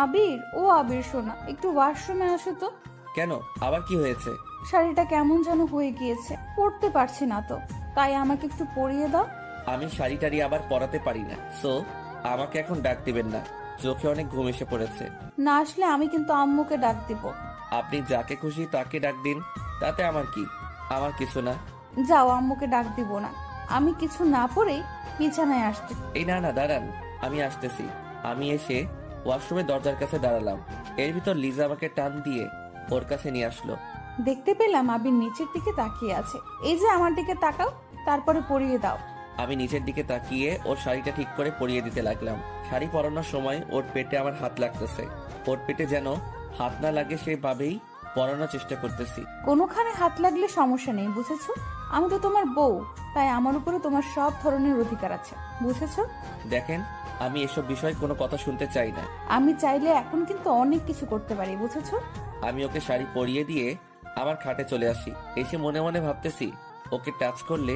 আবির, ও আবির সোনা, একটু ওয়াশরুমে আসো তো। কেন, আবার কি হয়েছে? শাড়িটা কেমন যেন হয়ে গিয়েছে, পরতে পারছি না তো, তাই আমাকে একটু পরিয়ে দাও। আমি শাড়ি টাড়ি আবার পরাতে পারি না, সো আমাকে এখন ডাক দিবেন না। চোখে অনেক ঘুম এসে পড়েছে। না আসলে আমি কিন্তু আম্মুকে ডাক দিব। আপনি যাকে খুশি তাকে ডাক দিন, তাতে আমার কি? আমার কিছু না। যাও, আম্মুকে ডাক দিব না। আমি কিছু না পরেই বিছানায় আসছি। এই না না, দাঁড়ান, আমি আসতেছি। আমি এসে ওয়াশরুমের দরজার কাছে দাঁড়ালাম। এর ভিতর লিজা আমাকে টান দিয়ে ওর কাছে নিয়ে আসলো। দেখতে পেলাম আবির নিচের দিকে তাকিয়ে আছে। এই যে আমার দিকে তাকাও, তারপরে পরিয়ে দাও। আমি নিচের দিকে তাকিয়ে ওর শাড়িটা ঠিক করে পরিয়ে দিতে লাগলাম। শাড়ি পরানোর সময় ওর পেটে আমার হাত লাগতেছে। ওর পেটে যেন হাত না লাগে সেভাবেই পরানোর চেষ্টা করতেছি। কোনোখানে হাত লাগলে সমস্যা নেই, বুঝেছো? আমি তো তোমার বউ, তাই আমার উপরে তোমার সব ধরনের অধিকার আছে, বুঝেছো? দেখেন, আমি এসব বিষয়ে কোনো কথা শুনতে চাই না। আমি চাইলে এখন কিন্তু অনেক কিছু করতে পারি, বুঝেছো? আমি ওকে শাড়ি পরিয়ে দিয়ে আমার খাটে চলে আসি। এসে মনে মনে ভাবতেছি, ওকে টাচ করলে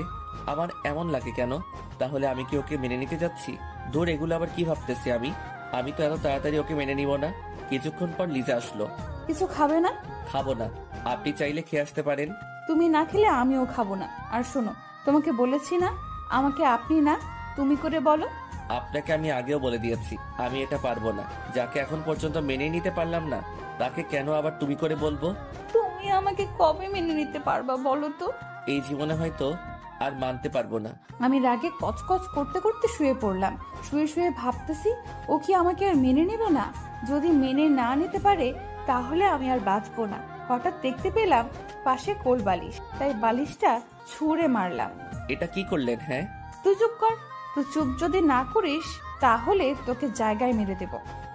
আমার এমন লাগে কেন? তাহলে আমি কি ওকে মেনে নিতে যাচ্ছি? দূর, এগুলো আবার কি ভাবতেছি আমি? আমি তো এত তাড়াতাড়ি ওকে মেনে নিব না। কিছুক্ষণ পর লিজা আসলো। কিছু খাবে না? খাবো না, আপনি চাইলে খেয়ে আসতে পারেন। তুমি না খেলে আমিও খাবো না। আর শোনো, তোমাকে বলেছি না আমাকে আপনি না তুমি করে বলো। আপনাকে আমি আগেও বলে দিয়েছি আমি এটা পারবো না। যাকে এখন পর্যন্ত মেনে নিতে পারলাম না, তাকে কেন আবার তুমি করে বলবো? তুমি আমাকে কবে মেনে নিতে পারবা বলো তো? এই জীবনে হয়তো আর মানতে পারবো না। আমি রাগে কচকচ করতে করতে শুয়ে পড়লাম। শুয়ে শুয়ে ভাবতেছি, ও কি আমাকে আর মেনে নেবে না? যদি মেনে না নিতে পারে তাহলে আমি আর বাঁচবো না। হঠাৎ দেখতে পেলাম পাশে কোল বালিশ, তাই বালিশটা ছুঁড়ে মারলাম। এটা কি করলেন? হ্যাঁ, তুই চুপ কর। তুই চুপ যদি না করিস তাহলে তোকে জায়গায় মেরে দেব।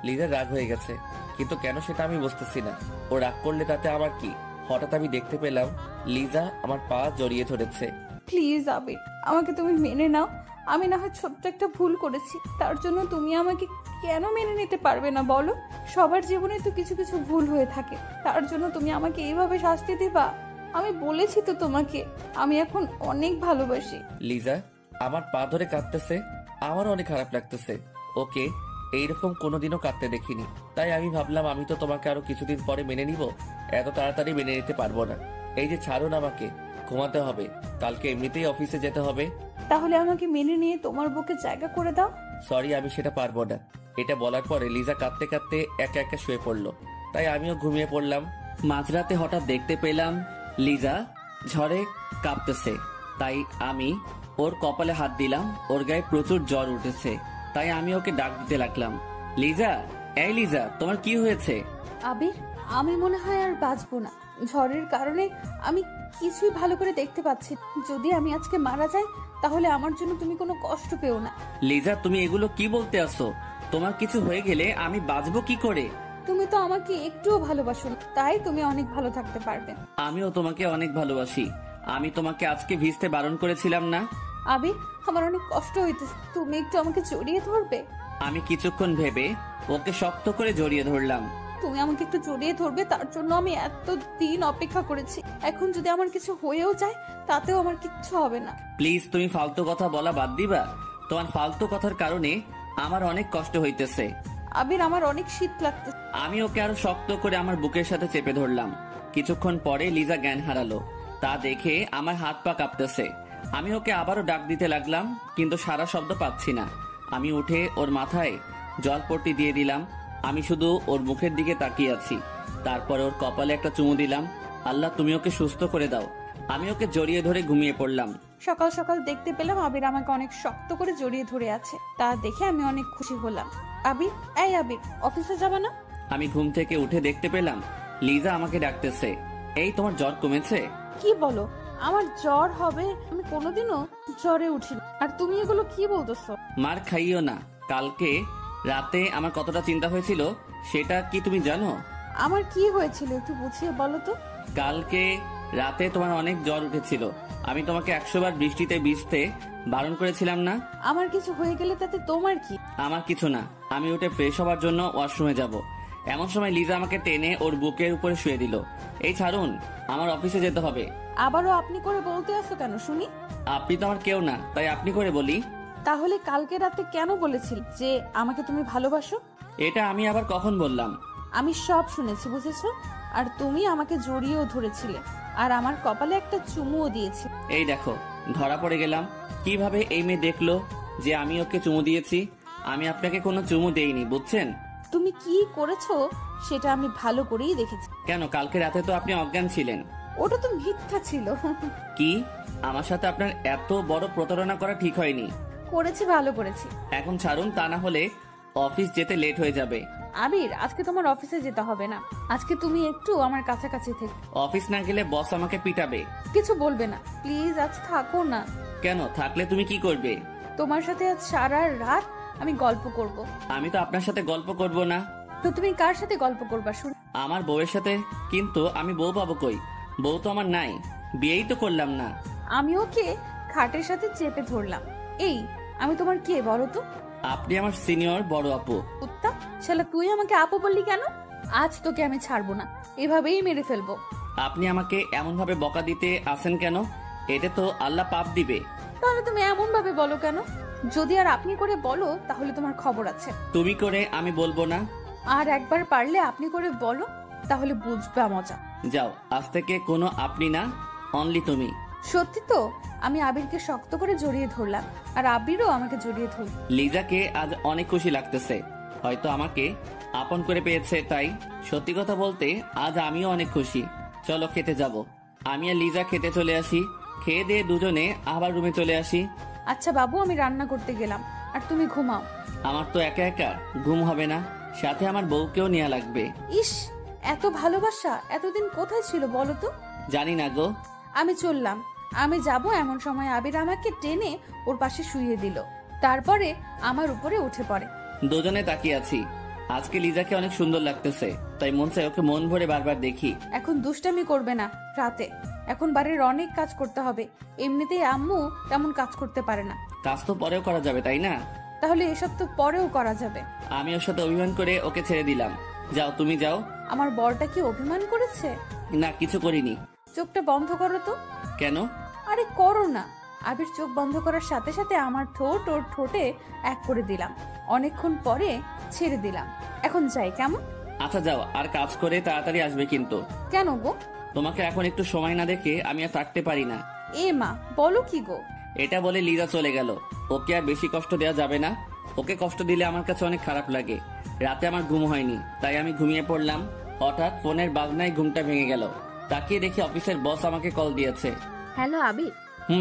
লিজা রাগ হয়ে গেছে, কিন্তু কেন সেটা আমি বুঝতেছি না। ও রাগ করলে তাতে আমার কি? হঠাৎ আমি দেখতে পেলাম লিজা আমার পা জড়িয়ে ধরেছে। প্লিজ আবির, আমাকে তুমি মেনে নাও। আমি না হয় ছোট্ট একটা ভুল করেছি, তার জন্য তুমি আমাকে কেন মেনে নিতে পারবে না বলো? সবার জীবনে তো কিছু কিছু ভুল হয়ে থাকে, তার জন্য তুমি আমাকে এইভাবে শাস্তি দিবা? আমি বলেছি তো তোমাকে আমি এখন অনেক ভালোবাসি। লিজা আমার পা ধরে কাঁদতেছে, আমার অনেক খারাপ লাগতেছে। ওকে এইরকম কোনোদিনও কাঁদতে দেখিনি, তাই আমি ভাবলাম আমি তো তোমাকে আরো কিছুদিন পরে মেনে নিব, এত তাড়াতাড়ি মেনে নিতে পারবো না। এই যে ছাড়ুন আমাকে, ঘুমাতে হবে, কালকে এমনিতেই অফিসে যেতে হবে। তাহলে আমাকে মেনে নিয়ে তোমার বুকে জায়গা করে দাও। সরি, আমি সেটা পারবো না। এটা বলার পরে লিজা কাঁদতে কাঁদতে একা একা শুয়ে পড়লো, তাই আমিও ঘুমিয়ে পড়লাম। মাঝরাতে হঠাৎ দেখতে পেলাম লিজা ঝড়ে কাঁপতেছে, তাই আমি ওর কপালে হাত দিলাম। ওর গায়ে প্রচুর জ্বর উঠেছে, তাই আমি ওকে ডাক দিতে লাগলাম, লিজা, এই লিজা, তোমার কি হয়েছে? আবির, আমি মনে হয় আর বাঁচবো না। ঝড়ের কারণে আমি কিছুই ভালো করে দেখতে পাচ্ছি না। যদি আমি আজকে মারা যাই তাহলে আমার জন্য তুমি কোনো কষ্ট পেও না। লিজা, তুমি এগুলো কি বলতে আসো? তোমার কিছু হয়ে গেলে আমি বাঁচবো কি করে? তুমি তো আমাকে একটুও ভালোবাসো না, তাই তুমি অনেক ভালো থাকতে পারবে। আমিও তোমাকে অনেক ভালোবাসি। আমি তোমাকে আজকে ভিজতে বারণ করেছিলাম না? আবির, আমার অনেক কষ্ট হইতেছে, তুমি একটু আমাকে জড়িয়ে ধরবে? আমি কিছুক্ষণ ভেবে ওকে শক্ত করে জড়িয়ে ধরলাম। তুমি আমাকে একটু জড়িয়ে ধরবে, তার জন্য আমি এত দিন অপেক্ষা করেছি। এখন যদি আমার কিছু হয়েও যায় তাতেও আমার কিচ্ছু হবে না। প্লিজ, তুমি ফালতু কথা বলা বাদ দিবা? তোমার ফালতু কথার কারণে আমার অনেক কষ্ট হইতেছে। আবির, আমার অনেক শীত লাগতেছে। আমি ওকে আরো শক্ত করে আমার বুকের সাথে চেপে ধরলাম। কিছুক্ষণ পরে লিজা জ্ঞান হারালো। তা দেখে আমার হাত পা কাঁপতেছে। আমি ওকে আবারও ডাক দিতে লাগলাম, কিন্তু সারা শব্দ পাচ্ছি না। আমি উঠে ওর মাথায় জলপট্টি দিয়ে দিলাম। আমি শুধু ওর মুখের দিকে তাকিয়ে আছি। তারপরে ওর কপালে একটা চুমু দিলাম। আল্লাহ, তুমি ওকে সুস্থ করে দাও। আমি ওকে জড়িয়ে ধরে ঘুমিয়ে পড়লাম। সকাল সকাল দেখতে পেলাম আবির আমাকে অনেক শক্ত করে জড়িয়ে ধরে আছে। তা দেখে আমি অনেক খুশি হলাম। আবির, এই আবির, অফিসে যাবে না? আমি ঘুম থেকে উঠে দেখতে পেলাম লিজা আমাকে ডাকতেছে। এই, তোমার জ্বর কমেছে? কি বলো? আমার জ্বর হবে? আমি কোনোদিনও জ্বরে উঠিনি। আর তুমি এগুলো কি বলতেছো? মার খাইও না। কালকে রাতে আমার কতটা চিন্তা হয়েছিল সেটা কি তুমি জানো? আমার কি হয়েছিল একটু বুঝিয়ে বলো তো। কালকে রাতে তোমার অনেক জ্বর উঠেছিল। আমি তোমাকে 100 বার বৃষ্টিতে ভিজতে বারণ করেছিলাম না? আমার কিছু হয়ে গেলে তাতে তোমার কি? আমার কিছু না। আমি উঠে ফ্রেশ হওয়ার জন্য ওয়াশরুমে যাব। এমন সময় লিজা আমাকে টেনে ওর বুকের উপরে শুয়ে দিল। এই ছাড়ুন, আমার অফিসে যেতে হবে। আবারও আপনি করে বলতে আসো কেন শুনি? আপনি তো আমার কেউ না, তাই আপনি করে বলি। তাহলে কালকে রাতে কেন বলেছিল যে আমাকে তুমি ভালোবাসো? এটা আমি আবার কখন বললাম? আমি সব শুনেছি, বুঝেছো? আর তুমি আমাকে জড়িয়েও ধরেছিলে, আর আমার কপালে একটা চুমুও দিয়েছি। এই দেখো, ধরা পড়ে গেলাম। কিভাবে এই মেয়ে দেখলো যে আমি ওকে চুমু দিয়েছি? আমি আপনাকে কোনো চুমু দেইনি, বুঝছেন? তুমি কি করেছো সেটা আমি ভালো করেই দেখেছি। কেন, কালকে রাতে তো আপনি অজ্ঞান ছিলেন। ওটা তো মিথ্যা ছিল। কি? আমার সাথে আপনার এত বড় প্রতারণা করা ঠিক হয়নি। করেছি, ভালো করেছি। এখন ছাড়ুন, তা না হলে অফিস যেতে লেট হয়ে যাবে। আবির, আজকে তোমার অফিসে যেতে হবে না। আজকে তুমি একটু আমার কাছাকাছি থেকে। অফিস না গেলে বস আমাকে পিটাবে। কিছু বলবে না প্লিজ, আজ থাকো না। কেন? থাকলে তুমি কি করবে? তোমার সাথে আজ সারা রাত আমি গল্প করব। আমি তো আপনার সাথে গল্প করব না। তো তুমি কার সাথে গল্প করবা শুন? আমার বউয়ের সাথে। কিন্তু আমি বউ পাবো কই? বউ তো আমার নাই, বিয়েই তো করলাম না। আমি ওকে খাটের সাথে চেপে ধরলাম। এই, আমি তোমার কে বলো তো? আপনি আমার সিনিয়র বড় আপু। কুত্তা শালা, তুই আমাকে আপু বললি কেন? আজ তোকে আমি ছাড়বো না, এভাবেই মেরে ফেলবো। আপনি আমাকে এমন ভাবে বকা দিতে আসেন কেন? এতে তো আল্লাহ পাপ দিবে। তাহলে তুমি এমন ভাবে বলো কেন? যদি আর আপনি করে বলো তাহলে তোমার খবর আছে। তুমি করে আমি বলবো না। আর একবার পারলে আপনি করে বলো, তাহলে বুঝবা মজা। যাও, আজ থেকে কোনো আপনি না, অনলি তুমি। সত্যি তো? আমি আবিরকে শক্ত করে জড়িয়ে ধরলাম, আর আবিরও আমাকে জড়িয়ে ধরল। লিজাকে আজ অনেক খুশি লাগতেছে। হয়তো আমাকে আপন করে পেয়েছে, তাই। সত্যি কথা বলতে আজ আমিও অনেক খুশি। চলো খেতে যাব। আমি আর লিজা খেতে চলে আসি। খেয়ে দিয়ে দুজনে আবার রুমে চলে আসি। আচ্ছা বাবু, আমি রান্না করতে গেলাম, আর তুমি ঘুমাও। আমার তো একা একা ঘুম হবে না, সাথে আমার বউকেও নেওয়া লাগবে। ইস, এত ভালোবাসা এতদিন কোথায় ছিল বলো তো? জানি না গো। আমি চললাম। আমি যাব এমন সময় আবির আমাকে টেনে ওর পাশে শুইয়ে দিল, তারপরে আমার উপরে উঠে পড়ে। দুজনে তাকিয়ে আছি। আজকে লিজাকে অনেক সুন্দর লাগতেছে, তাই মন চাই ওকে মন ভরে বারবার দেখি। এখন দুষ্টামি করবে না রাতে, এখন বাড়ির অনেক কাজ করতে হবে। এমনিতেই আম্মু তেমন কাজ করতে পারে না। কাজ তো পরেও করা যাবে, তাই না? তাহলে এসব তো পরেও করা যাবে। আমি ওর সাথে অভিমান করে ওকে ছেড়ে দিলাম। যাও, তুমি যাও। আমার বরটা কি অভিমান করেছে? না, কিছু করিনি। চোখটা বন্ধ করো তো। কেন? আরে করো না। আবির চোখ বন্ধ করার সাথে সাথে আমার ঠোঁট ওর ঠোঁটে এক করে দিলাম। অনেকক্ষণ পরে ছেড়ে দিলাম। এখন যাই কেমন? আচ্ছা যাও, আর কাজ করে তাড়াতাড়ি আসবে কিন্তু। কেন গো? তোমাকে এখন একটু সময় না দেখে আমি আর থাকতে পারি না। এ মা, বলো কি গো? এটা বলে লিজা চলে গেল। ওকে আর বেশি কষ্ট দেওয়া যাবে না। ওকে কষ্ট দিলে আমার কাছে অনেক খারাপ লাগে। রাতে আমার ঘুম হয়নি, তাই আমি ঘুমিয়ে পড়লাম। হঠাৎ ফোনের বাজনায় ঘুমটা ভেঙে গেল। তাকিয়ে দেখি অফিসের বস আমাকে কল দিয়েছে। হ্যালো আবির,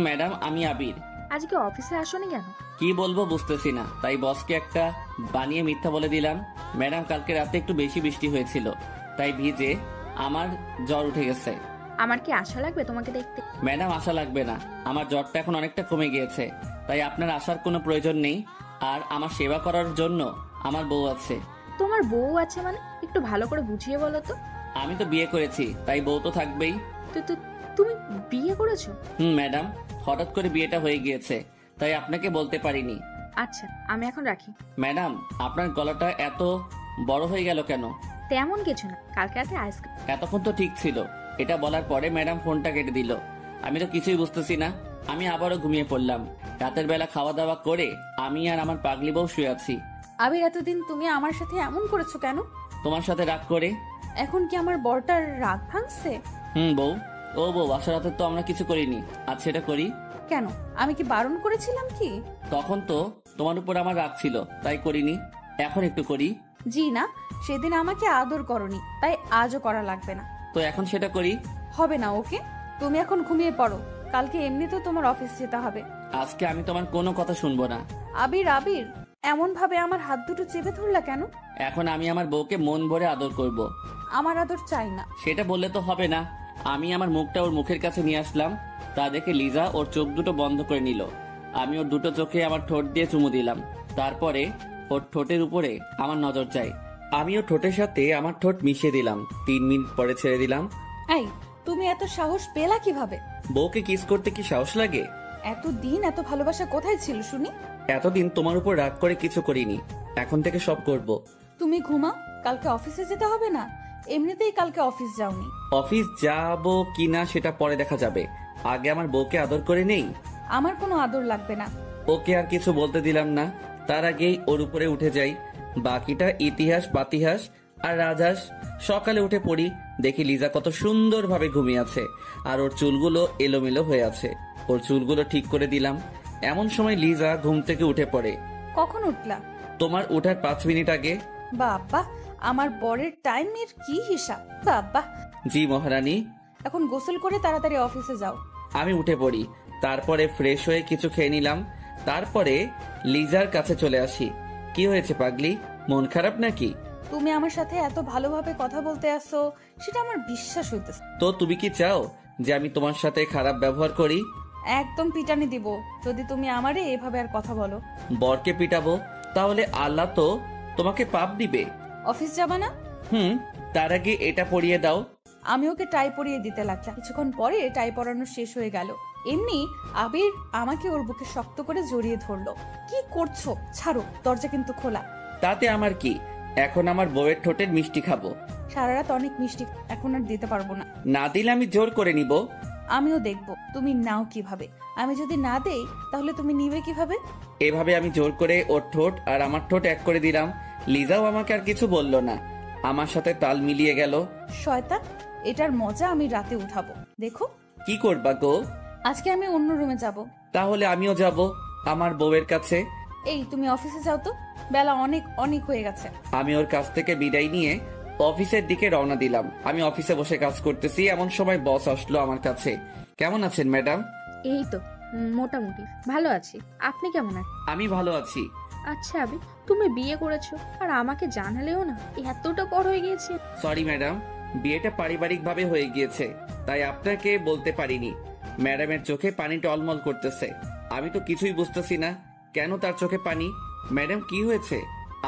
ম্যাডাম, আমি আবির। আজকে অফিসে আসোনি কেন? কি বলবো বুঝতেছি না, তাই বসকে একটা বানিয়ে মিথ্যা বলে দিলাম। ম্যাডাম, কালকে রাতে একটু বেশি বৃষ্টি হয়েছিল, তাই ভিজে আমার জ্বর উঠে গেছে। আমার কি আশা লাগবে তোমাকে দেখতে? ম্যাডাম, আশা লাগবে না। আমার জ্বরটা এখন অনেকটা কমে গিয়েছে, তাই আপনার আসার কোনো প্রয়োজন নেই। আর আমার সেবা করার জন্য আমার বউ আছে। তোমার বউ আছে মানে? একটু ভালো করে বুঝিয়ে বলো তো। আমি তো বিয়ে করেছি, তাই বউ তো থাকবেই। তুমি বিয়ে করেছো? ম্যাডাম, হঠাৎ করে বিয়েটা হয়ে গিয়েছে, তাই আপনাকে বলতে পারিনি। আচ্ছা, আমি এখন রাখি। ম্যাডাম, আপনার গলাটা এত বড় হয়ে গেল কেন? তেমন কিছু না, কালকে রাতে আইসক্রিম। এতক্ষণ তো ঠিক ছিল। এটা বলার পরে ম্যাডাম ফোনটা কেটে দিল। আমি তো কিছুই বুঝতেছি না। আমি আবারও ঘুমিয়ে পড়লাম। রাতের বেলা খাওয়া দাওয়া করে আমি আর আমার পাগলি বউ শুয়ে আছি। আবির, এতদিন তুমি আমার সাথে এমন করেছো কেন? তোমার সাথে রাগ করে। এখন কি আমার বরটার রাগ ভাঙছে? বউ, ও বউ, আসার রাতে তো আমরা কিছু করিনি, আজ সেটা করি। কেন, আমি কি বারণ করেছিলাম কি? তখন তো তোমার উপর আমার রাগ ছিল, তাই করিনি। এখন একটু করি। জি না, সেদিন আমাকে আদর করনি, তাই আজও করা লাগবে না। তো এখন সেটা করি। হবে না, ওকে? তুমি এখন ঘুমিয়ে পড়ো, কালকে এমনিতেও তোমার অফিস যেতে হবে। আজকে আমি তোমার কোনো কথা শুনবো না। আবির, আবির, এমন ভাবে আমার হাত দুটো চেপে ধরলা কেন? এখন আমি আমার বউকে মন ভরে আদর করব। আমার আদর চাই না। সেটা বললে তো হবে না। আমি আমার মুখটা ওর মুখের কাছে নিয়ে আসলাম, তা দেখে লিজা ওর চোখ দুটো বন্ধ করে নিল। আমি ওর দুটো চোখে আমার ঠোঁট দিয়ে চুমু দিলাম। তারপরে ওর ঠোঁটের উপরে আমার নজর যায়। আমি ওর ঠোঁটের সাথে আমার ঠোঁট মিশিয়ে দিলাম। 3 মিনিট পরে ছেড়ে দিলাম। এই, তুমি এত সাহস পেলা কিভাবে? বউকে কিস করতে কি সাহস লাগে? এতদিন এত ভালোবাসা কোথায় ছিল শুনি? এতদিন তোমার উপর রাগ করে কিছু করিনি, এখন থেকে সব করব। তুমি ঘুমাও, কালকে অফিসে যেতে হবে না। এমনিতেই কালকে অফিস যাওনি। অফিস যাবো কিনা সেটা পরে দেখা যাবে, আগে আমার বউকে আদর করে নেই। আমার কোনো আদর লাগবে না। ওকে আর কিছু বলতে দিলাম না, তার আগেই ওর উপরে উঠে যাই। বাকিটা ইতিহাস বাতিহাস আর রাজহাঁস। সকালে উঠে পড়ি, দেখি লিজা কত সুন্দরভাবে ঘুমিয়ে আছে, আর ওর চুলগুলো এলোমেলো হয়ে আছে। ওর চুলগুলো ঠিক করে দিলাম। এমন সময় লিজা ঘুম থেকে উঠে পড়ে। কখন উঠলা? তোমার ওঠার 5 মিনিট আগে। বাবা, আমার বরের টাইমের কি হিসাব! বাবা। জি মহারানী। এখন গোসল করে তাড়াতাড়ি অফিসে যাও। আমি উঠে পড়ি, তারপরে ফ্রেশ হয়ে কিছু খেয়ে নিলাম। তারপরে লিজার কাছে চলে আসি। কি হয়েছে পাগলি, মন খারাপ নাকি? তুমি আমার সাথে এত ভালোভাবে কথা বলতে আসো, সেটা আমার বিশ্বাস হইতেছে। তো তুমি কি চাও যে আমি তোমার সাথে খারাপ ব্যবহার করি? একদম পিটানি দিব যদি তুমি আমারে এভাবে আর কথা বলো। বরকে পিটাবো? তাহলে আল্লাহ তো তোমাকে পাপ দিবে। অফিস যাবা না? তার আগে এটা পরিয়ে দাও। আমি ওকে টাই পরিয়ে দিতে লাগলাম। কিছুক্ষণ পরে টাই পরানো শেষ হয়ে গেল। এমনি আবির আমাকে ওর বুকে শক্ত করে জড়িয়ে ধরলো। কি করছো? ছাড়ো, দরজা কিন্তু খোলা। তাতে আমার কি, এখন আমার বউয়ের ঠোঁটের মিষ্টি খাবো। সারা রাত অনেক মিষ্টি, এখন আর দিতে পারবো না। না দিলে আমি জোর করে নিব। আমিও দেখবো তুমি নাও কিভাবে। আমি যদি না দেই তাহলে তুমি নিবে কিভাবে? এভাবে আমি জোর করে ওর ঠোঁট আর আমার ঠোঁট এক করে দিলাম। লিজাও আমাকে আর কিছু বলল না, আমার সাথে তাল মিলিয়ে গেল। শয়তান, এটার মজা আমি রাতে উঠাবো, দেখো। কি করবা গো? আজকে আমি অন্য রুমে যাব। তাহলে আমিও যাব আমার বউয়ের কাছে। এই, তুমি অফিসে যাও তো, বেলা অনেক অনেক হয়ে গেছে। আমি ওর কাছ থেকে বিদায় নিয়ে অফিসের দিকে রওনা দিলাম। আমি অফিসে বসে কাজ করতেছি, এমন সময় বস আসলো আমার কাছে। কেমন আছেন ম্যাডাম? এই তো মোটামুটি ভালো আছি। আপনি কেমন আছেন? আমি ভালো আছি। আচ্ছা আবি, তুমি বিয়ে করেছো আর আমাকে জানালেও না, এতটা বড় হয়ে গিয়েছে। সরি ম্যাডাম, বিয়েটা পারিবারিক ভাবে হয়ে গিয়েছে, তাই আপনাকে বলতে পারিনি। ম্যাডামের চোখে পানি টলমল করতেছে। আমি তো কিছুই বুঝতেছি না কেন তার চোখে পানি। ম্যাডাম কি হয়েছে,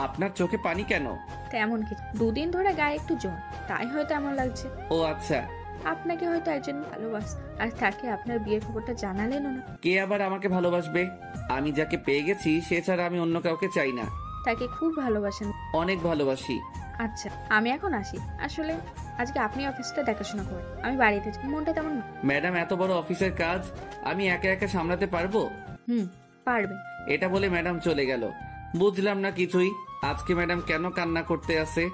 আপনার চোখে পানি কেন? তেমন কিছু, 2 দিন ধরে গায়ে একটু জ্বর, তাই হয়তো এমন লাগছে। ও আচ্ছা। আপনাকে হয়তো একজন ভালোবাস, আর তাকে আপনার বিয়ের খবরটা জানালেন না। কে আবার আমাকে ভালোবাসবে? আমি যাকে পেয়ে গেছি সে ছাড়া আমি অন্য কাউকে চাই না। তাকে খুব ভালোবাসেন? অনেক ভালোবাসি। আচ্ছা, আমি এখন আসি। আসলে আজকে আপনি অফিসটা দেখাশোনা করেন, আমি বাড়িতে যাই। মনটা তেমন না। ম্যাডাম, এত বড় অফিসের কাজ আমি একা একা সামলাতে পারবো? পারবে। এটা বলে ম্যাডাম চলে গেল। বুঝলাম না কিছুই, আজকে ম্যাডাম কেন কান্না করতে আসে।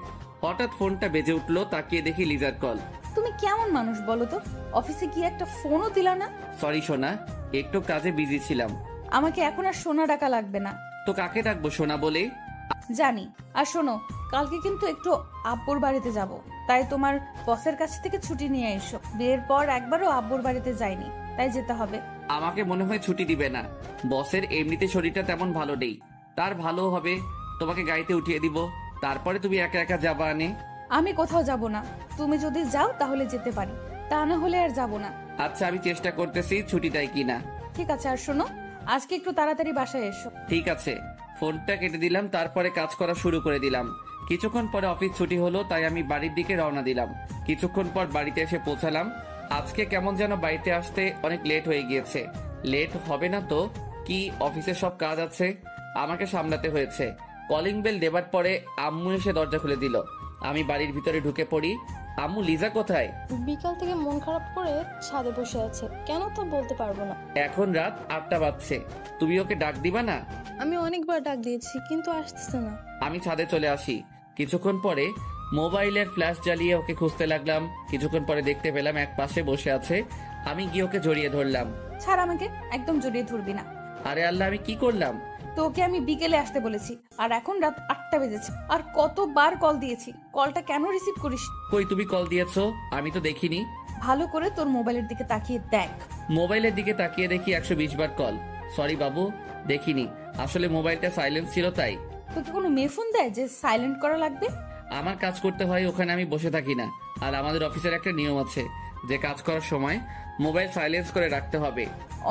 হঠাৎ ফোনটা বেজে উঠলো, তাকিয়ে দেখি লিজার কল। তুমি কেমন মানুষ বলো তো, অফিসে গিয়ে একটা ফোনও দিলা না? সরি সোনা, একটু কাজে বিজি ছিলাম। আমাকে এখন আর সোনা ডাকা লাগবে না। তো কাকে ডাকবো সোনা বলে? জানি। আর শোনো, কালকে কিন্তু একটু আব্বুর বাড়িতে যাব, তাই তোমার বসের কাছ থেকে ছুটি নিয়ে এসো। বিয়ের পর একবারও আব্বুর বাড়িতে যাইনি, তাই যেতে হবে। আমাকে মনে হয় ছুটি দিবে না। বসের এমনিতে শরীরটা তেমন ভালো নেই, তার ভালো হবে তোমাকে গাড়িতে উঠিয়ে দিব, তারপরে তুমি একা একা যাবা আনে। আমি কোথাও যাব না, তুমি যদি যাও তাহলে যেতে পারি, তা না হলে আর যাব না। আচ্ছা, আমি চেষ্টা করতেছি ছুটি দেয় কিনা। ঠিক আছে। আর শোনো, আজকে একটু তাড়াতাড়ি বাসায় এসো। ঠিক আছে। ফোনটা কেটে দিলাম, তারপরে কাজ করা শুরু করে দিলাম। কিছুক্ষণ পরে অফিস ছুটি হলো, তাই আমি বাড়ির দিকে রওনা দিলাম। কিছুক্ষণ পর বাড়িতে এসে পৌঁছালাম। আজকে কেমন যেন বাড়িতে আসতে অনেক লেট হয়ে গিয়েছে। লেট হবে না তো কি, অফিসের সব কাজ আছে, আমাকে সামলাতে হয়েছে। কলিং বেল দেবার পরে আম্মু এসে দরজা খুলে দিল। আমি বাড়ির ভিতরে ঢুকে পড়ি। আম্মু, লিজা কোথায়? বিকাল থেকে মন খারাপ করে ছাদে বসে আছে, কেন তা বলতে পারবো না। এখন রাত 8টা বাজছে, তুমি ওকে ডাক দিবা না? আমি অনেকবার ডাক দিয়েছি কিন্তু আসতেছে না। আমি ছাদে চলে আসি। কিছুক্ষণ পরে মোবাইলের ফ্ল্যাশ জ্বালিয়ে ওকে খুঁজতে লাগলাম। কিছুক্ষণ পরে দেখতে পেলাম এক পাশে বসে আছে। আমি গিয়ে ওকে জড়িয়ে ধরলাম। ছাড় আমাকে, একদম জড়িয়ে ধরবি না। আরে আল্লাহ, আমি কি করলাম? তোকে আমি বিকেলে আসতে বলেছি, আর এখন রাত 8টা বেজেছে। আর কতবার কল দিয়েছি, কলটা কেন রিসিভ করিস? কই, তুমি কল দিয়েছো? আমি তো দেখিনি। ভালো করে তোর মোবাইলের দিকে তাকিয়ে দেখ। মোবাইলের দিকে তাকিয়ে দেখি 120 বার কল। সরি বাবু, দেখিনি। আসলে মোবাইলটা সাইলেন্স ছিল তাই। তোকে কোনো মেয়ে ফোন দেয় যে সাইলেন্ট করা লাগবে? আমার কাজ করতে হয়, ওখানে আমি বসে থাকি না। আর আমাদের অফিসের একটা নিয়ম আছে যে কাজ করার সময় মোবাইল সাইলেন্স করে রাখতে হবে।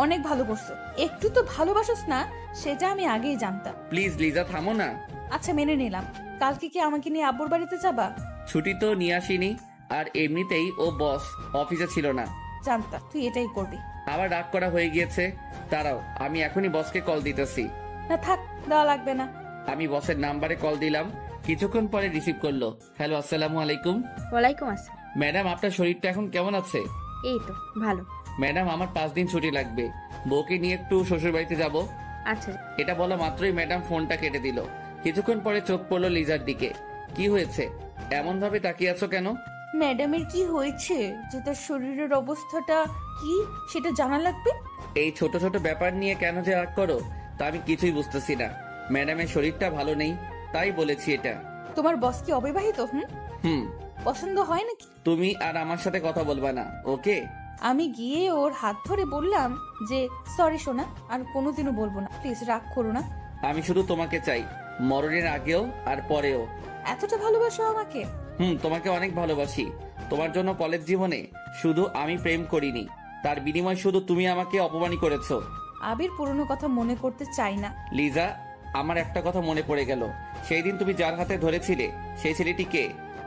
অনেক ভালো করছো। একটু তো ভালোবাসোস না, সেটা আমি আগেই জানতাম। প্লিজ লিজা, থামো না। আচ্ছা, মেনে নিলাম। কালকে কি আমাকে নিয়ে আব্বুর বাড়িতে যাবা? ছুটি তো নিয়ে আসিনি, আর এমনিতেই ও বস অফিসে ছিল না। জানতাম তুই এটাই করবি। আবার রাগ করা হয়ে গিয়েছে। দাঁড়াও, আমি এখনই বসকে কল দিতেছি। না থাক, দেওয়া লাগবে না। আমি বসের নাম্বারে কল দিলাম। কিছুক্ষণ পরে রিসিভ করলো। হ্যালো, আসসালামু আলাইকুম। ওয়ালাইকুম আসসালাম। ম্যাডাম, আপনার শরীরটা এখন কেমন আছে? এই তো ভালো। ম্যাডাম, আমার 5 দিন ছুটি লাগবে। বউকে নিয়ে একটু শ্বশুর বাড়িতে যাব। আচ্ছা। এটা বলা মাত্রই ম্যাডাম ফোনটা কেটে দিল। কিছুক্ষণ পরে চোখ পড়লো লিজার দিকে। কি হয়েছে, এমন ভাবে তাকিয়ে আছো কেন? ম্যাডামের কি হয়েছে, যে তার শরীরের অবস্থাটা কি সেটা জানা লাগবে। এই ছোট ছোট ব্যাপার নিয়ে কেন যে রাগ করো তা আমি কিছুই বুঝতেছি না। ম্যাডামের শরীরটা ভালো নেই, তাই বলেছি এটা। তোমার বস কি অবিবাহিত? হুম। পছন্দ হয় নাকি? তুমি আর আমার সাথে কথা বলবা না, ওকে? আমি গিয়ে ওর হাত ধরে বললাম যে সরি সোনা, আর কোনোদিনও বলবো না, প্লিজ রাগ করো না। আমি শুধু তোমাকে চাই, মরণের আগেও আর পরেও। এতটা ভালোবাসো আমাকে? তোমাকে অনেক ভালোবাসি। তোমার জন্য কলেজ জীবনে শুধু আমি প্রেম করিনি, তার বিনিময়ে শুধু তুমি আমাকে অপমানই করেছো। আবির পুরনো কথা মনে করতে চাই না। লিজা, আমার একটা কথা মনে পড়ে গেল। সেই দিন তুমি যার হাতে ধরেছিলে সেই ছেলেটি কে?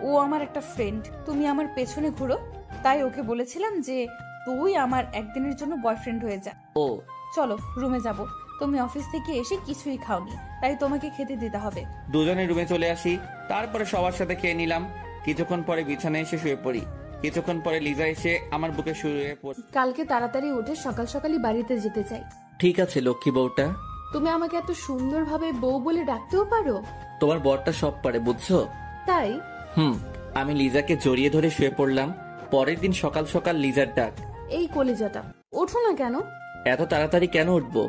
ও আমার একটা ফ্রেন্ড। তুমি আমার পেছনে ঘুরো, তাই ওকে বলেছিলাম যে তুই আমার একদিনের জন্য বয়ফ্রেন্ড হয়ে যা। ও, চলো রুমে যাব। তুমি অফিস থেকে এসে কিছুই খাওনি, তাই তোমাকে খেতে দিতে হবে। দুজনে রুমে চলে আসি, তারপরে সবার সাথে খেয়ে নিলাম। কিছুক্ষণ পরে বিছানায় এসে শুয়ে পড়ি। কিছুক্ষণ পরে লিজা এসে আমার বুকে শুয়ে পড়ি। কালকে তাড়াতাড়ি উঠে সকাল সকালই বাড়িতে যেতে চাই। ঠিক আছে লক্ষ্মী বউটা। তুমি আমাকে এত সুন্দরভাবে বউ বলে ডাকতেও পারো? তোমার বরটা সব পারে, বুঝছো? তাই? আমি লিজাকে জড়িয়ে ধরে শুয়ে পড়লাম। পরের দিন সকাল সকাল লিজার ডাক। এই কলিজাটা, ওঠো না কেন? এত তাড়াতাড়ি কেন উঠবো?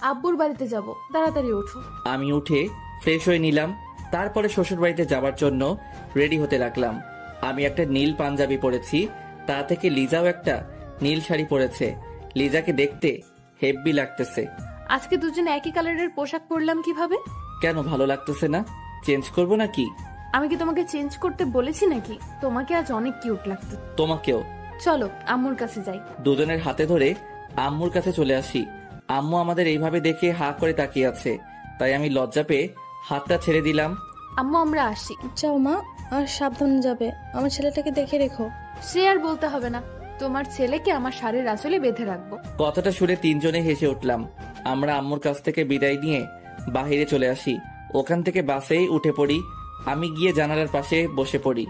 আব্বুর বাড়িতে যাব, তাড়াতাড়ি ওঠো। আমি উঠে ফ্রেশ হয়ে নিলাম। তারপরে শ্বশুর বাড়িতে যাবার জন্য রেডি হতে লাগলাম। আমি একটা নীল পাঞ্জাবি পরেছি, তা থেকে লিজাও একটা নীল শাড়ি পরেছে। লিজাকে দেখতে হেব্বি লাগতেছে। আজকে দুজনে একই কালারের পোশাক পরলাম কিভাবে? কেন, ভালো লাগতেছে না? চেঞ্জ করবো নাকি? আমি কি তোমাকে চেঞ্জ করতে বলেছি নাকি? তোমাকে আজ অনেক কিউট লাগতো। তোমাকেও। চলো আম্মুর কাছে যাই। দুজনের হাতে ধরে আম্মুর কাছে চলে আসি। আম্মু আমাদের এইভাবে দেখে হা করে তাকিয়ে আছে, তাই আমি লজ্জা পেয়ে হাতটা ছেড়ে দিলাম। আম্মু আমরা আসি। যাও মা, আর সাবধানে যাবে। আমার ছেলেটাকে দেখে রেখো। সে আর বলতে হবে না, তোমার ছেলেকে আমার শাড়ির আঁচলে বেঁধে রাখবো। কথাটা শুনে তিনজনে হেসে উঠলাম। আমরা আম্মুর কাছ থেকে বিদায় নিয়ে বাহিরে চলে আসি। ওখান থেকে বাসেই উঠে পড়ি। আমি গিয়ে জানালার পাশে বসে পড়ি।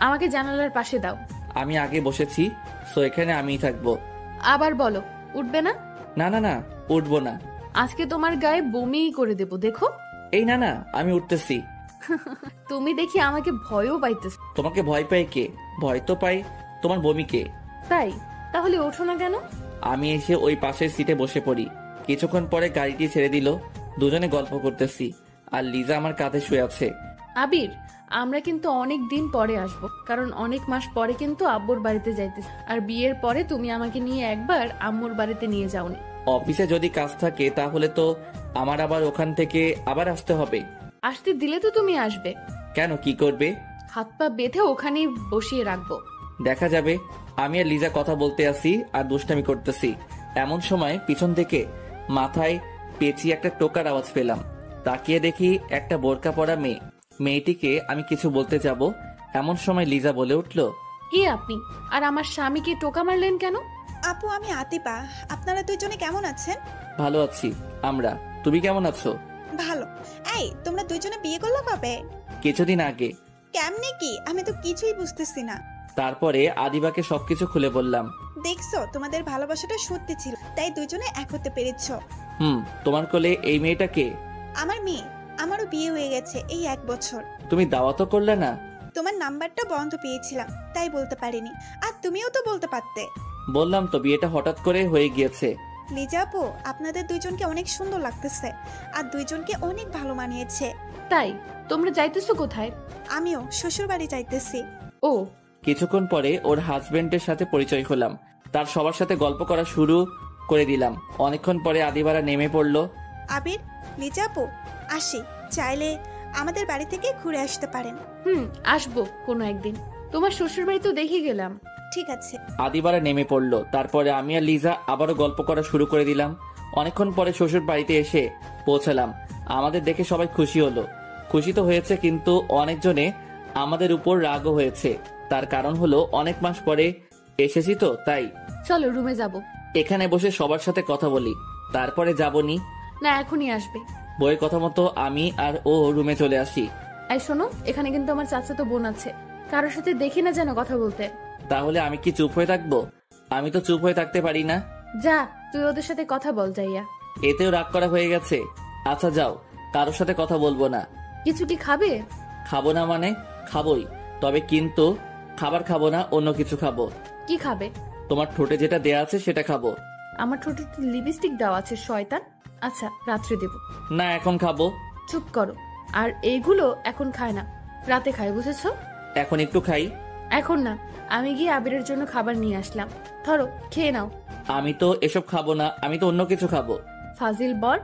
আমাকে জানালার পাশে দাও। আমি আগে বসেছি, সো এখানে আমিই থাকবো। আবার বলো, উঠবে না? না না না, উঠবো না। আজকে তোমার গায়ে বমিই করে দেবো, দেখো। এই না না, আমি উঠতেছি। তুমি দেখি আমাকে ভয়ও পাইতেছ। তোমাকে ভয় পাই কে? ভয় তো পাই তোমার বমিকে। তাই? তাহলে ওঠো না কেন? আমি এসে ওই পাশের সিটে বসে পড়ি। কিছুক্ষণ পরে গাড়িটি ছেড়ে দিল। দুজনে গল্প করতেছি, আর লিজা আমার কাঁধে শুয়ে আছে। আবির, আমরা কিন্তু অনেক দিন পরে আসব, কারণ অনেক মাস পরে কিন্তু আব্বুর বাড়িতে যাইতেছি। আর বিয়ের পরে তুমি আমাকে নিয়ে একবার আম্মুর বাড়িতে নিয়ে যাওনি। অফিসে যদি কাজ থাকে তাহলে তো আমার আবার ওখান থেকে আবার আসতে হবে। আসতে দিলে তো তুমি আসবে। কেন, কি করবে? হাত পা বেঁধে ওখানেই বসিয়ে রাখবো। দেখা যাবে। আমি আর লিজা কথা বলতে আসি আর দুষ্টামি করতেছি। এমন সময় পিছন থেকে মাথায় পেঁচিয়ে একটা টোকার আওয়াজ পেলাম। তাকিয়ে দেখি একটা বোরকা পরা মেয়ে। মেয়েটিকে আমি কিছু বলতে যাব, এমন সময় লিজা বলে উঠল, কে আপনি? আর আমার স্বামীকে টোকা মারলেন কেন? আপু, আমি আতিপা। আপনারা দুইজনে কেমন আছেন? ভালো আছি আমরা, তুমি কেমন আছো? ভালো। এই, তোমরা দুইজনে বিয়ে করলো কবে? কিছুদিন আগে। কেমনে কি? আমি তো কিছুই বুঝতেছি না। তারপরে আদিবাকে সবকিছু খুলে বললাম। দেখছো, তোমাদের ভালোবাসাটা সত্যি ছিল, তাই দুইজনে এক হতে পেরেছো। তোমার কোলে এই মেয়েটাকে? আমার মেয়ে। আমারও বিয়ে হয়ে গেছে এই 1 বছর। তুমি দাওয়াতও করলে না? তোমার নাম্বারটা বন্ধ পেয়েছিলাম, তাই বলতে পারিনি। আর তুমিও তো বলতে পারতে। বললাম তো বিয়েটা হঠাৎ করে হয়ে গিয়েছে। লিজা আপু, আপনাদের দুইজনকে অনেক সুন্দর লাগতেছে, আর দুইজনকে অনেক ভালো মানিয়েছে। তাই তোমরা যাইতেছো কোথায়? আমিও শ্বশুর বাড়ি যাইতেছি। ও, কিছুক্ষণ পরে ওর হাজবেন্ডের সাথে পরিচয় হলাম। তার সবার সাথে গল্প করা শুরু করে দিলাম। অনেকক্ষণ পরে আদিবারা নেমে পড়লো। আবির, লিজা আপু, আসি। চাইলে আমাদের বাড়ি থেকে ঘুরে আসতে পারেন। আসবো কোনো একদিন। তোমার শ্বশুর বাড়ি তো দেখে গেলাম। ঠিক আছে। আদিবারা নেমে পড়লো। তারপরে আমি আর লিজা আবারও গল্প করা শুরু করে দিলাম। অনেকক্ষণ পরে শ্বশুর বাড়িতে এসে পৌঁছালাম। আমাদের দেখে সবাই খুশি হলো। খুশি তো হয়েছে, কিন্তু অনেকজনে আমাদের উপর রাগও হয়েছে। তার কারণ হলো অনেক মাস পরে এসেছি তো, তাই। চলো রুমে যাব। এখানে বসে সবার সাথে কথা বলি, তারপরে যাবনি। না, এখনই আসবে। বইয়ের কথা মতো আমি আর ও রুমে চলে আসি। এই শোনো, এখানে কিন্তু আমার চাচাতো বোন আছে, কারোর সাথে দেখি না যেন কথা বলতে। তাহলে আমি কি চুপ হয়ে থাকবো? আমি তো চুপ হয়ে থাকতে পারি না। যা, তুই ওদের সাথে কথা বল যাইয়া। এতেও রাগ করা হয়ে গেছে। আচ্ছা যাও, কারোর সাথে কথা বলবো না। কিছু কি খাবে? খাবো না মানে খাবোই, তবে কিন্তু খাবার খাবো না, অন্য কিছু খাবো। কি খাবে? তোমার ঠোঁটে যেটা দেয়া আছে সেটা খাবো। আমার ঠোঁটে লিপস্টিক দেওয়া আছে শয়তান। আচ্ছা, রাত্রে দেব। না, এখন খাবো। চুপ করো। আর এইগুলো এখন খায় না, রাতে খায়, বুঝেছো? এখন একটু খাই। এখন না, আমি গিয়ে আবিরের জন্য খাবার নিয়ে আসলাম। ধরো, খেয়ে নাও। আমি তো এসব খাবো না, আমি তো অন্য কিছু খাবো। ফাজিল বর,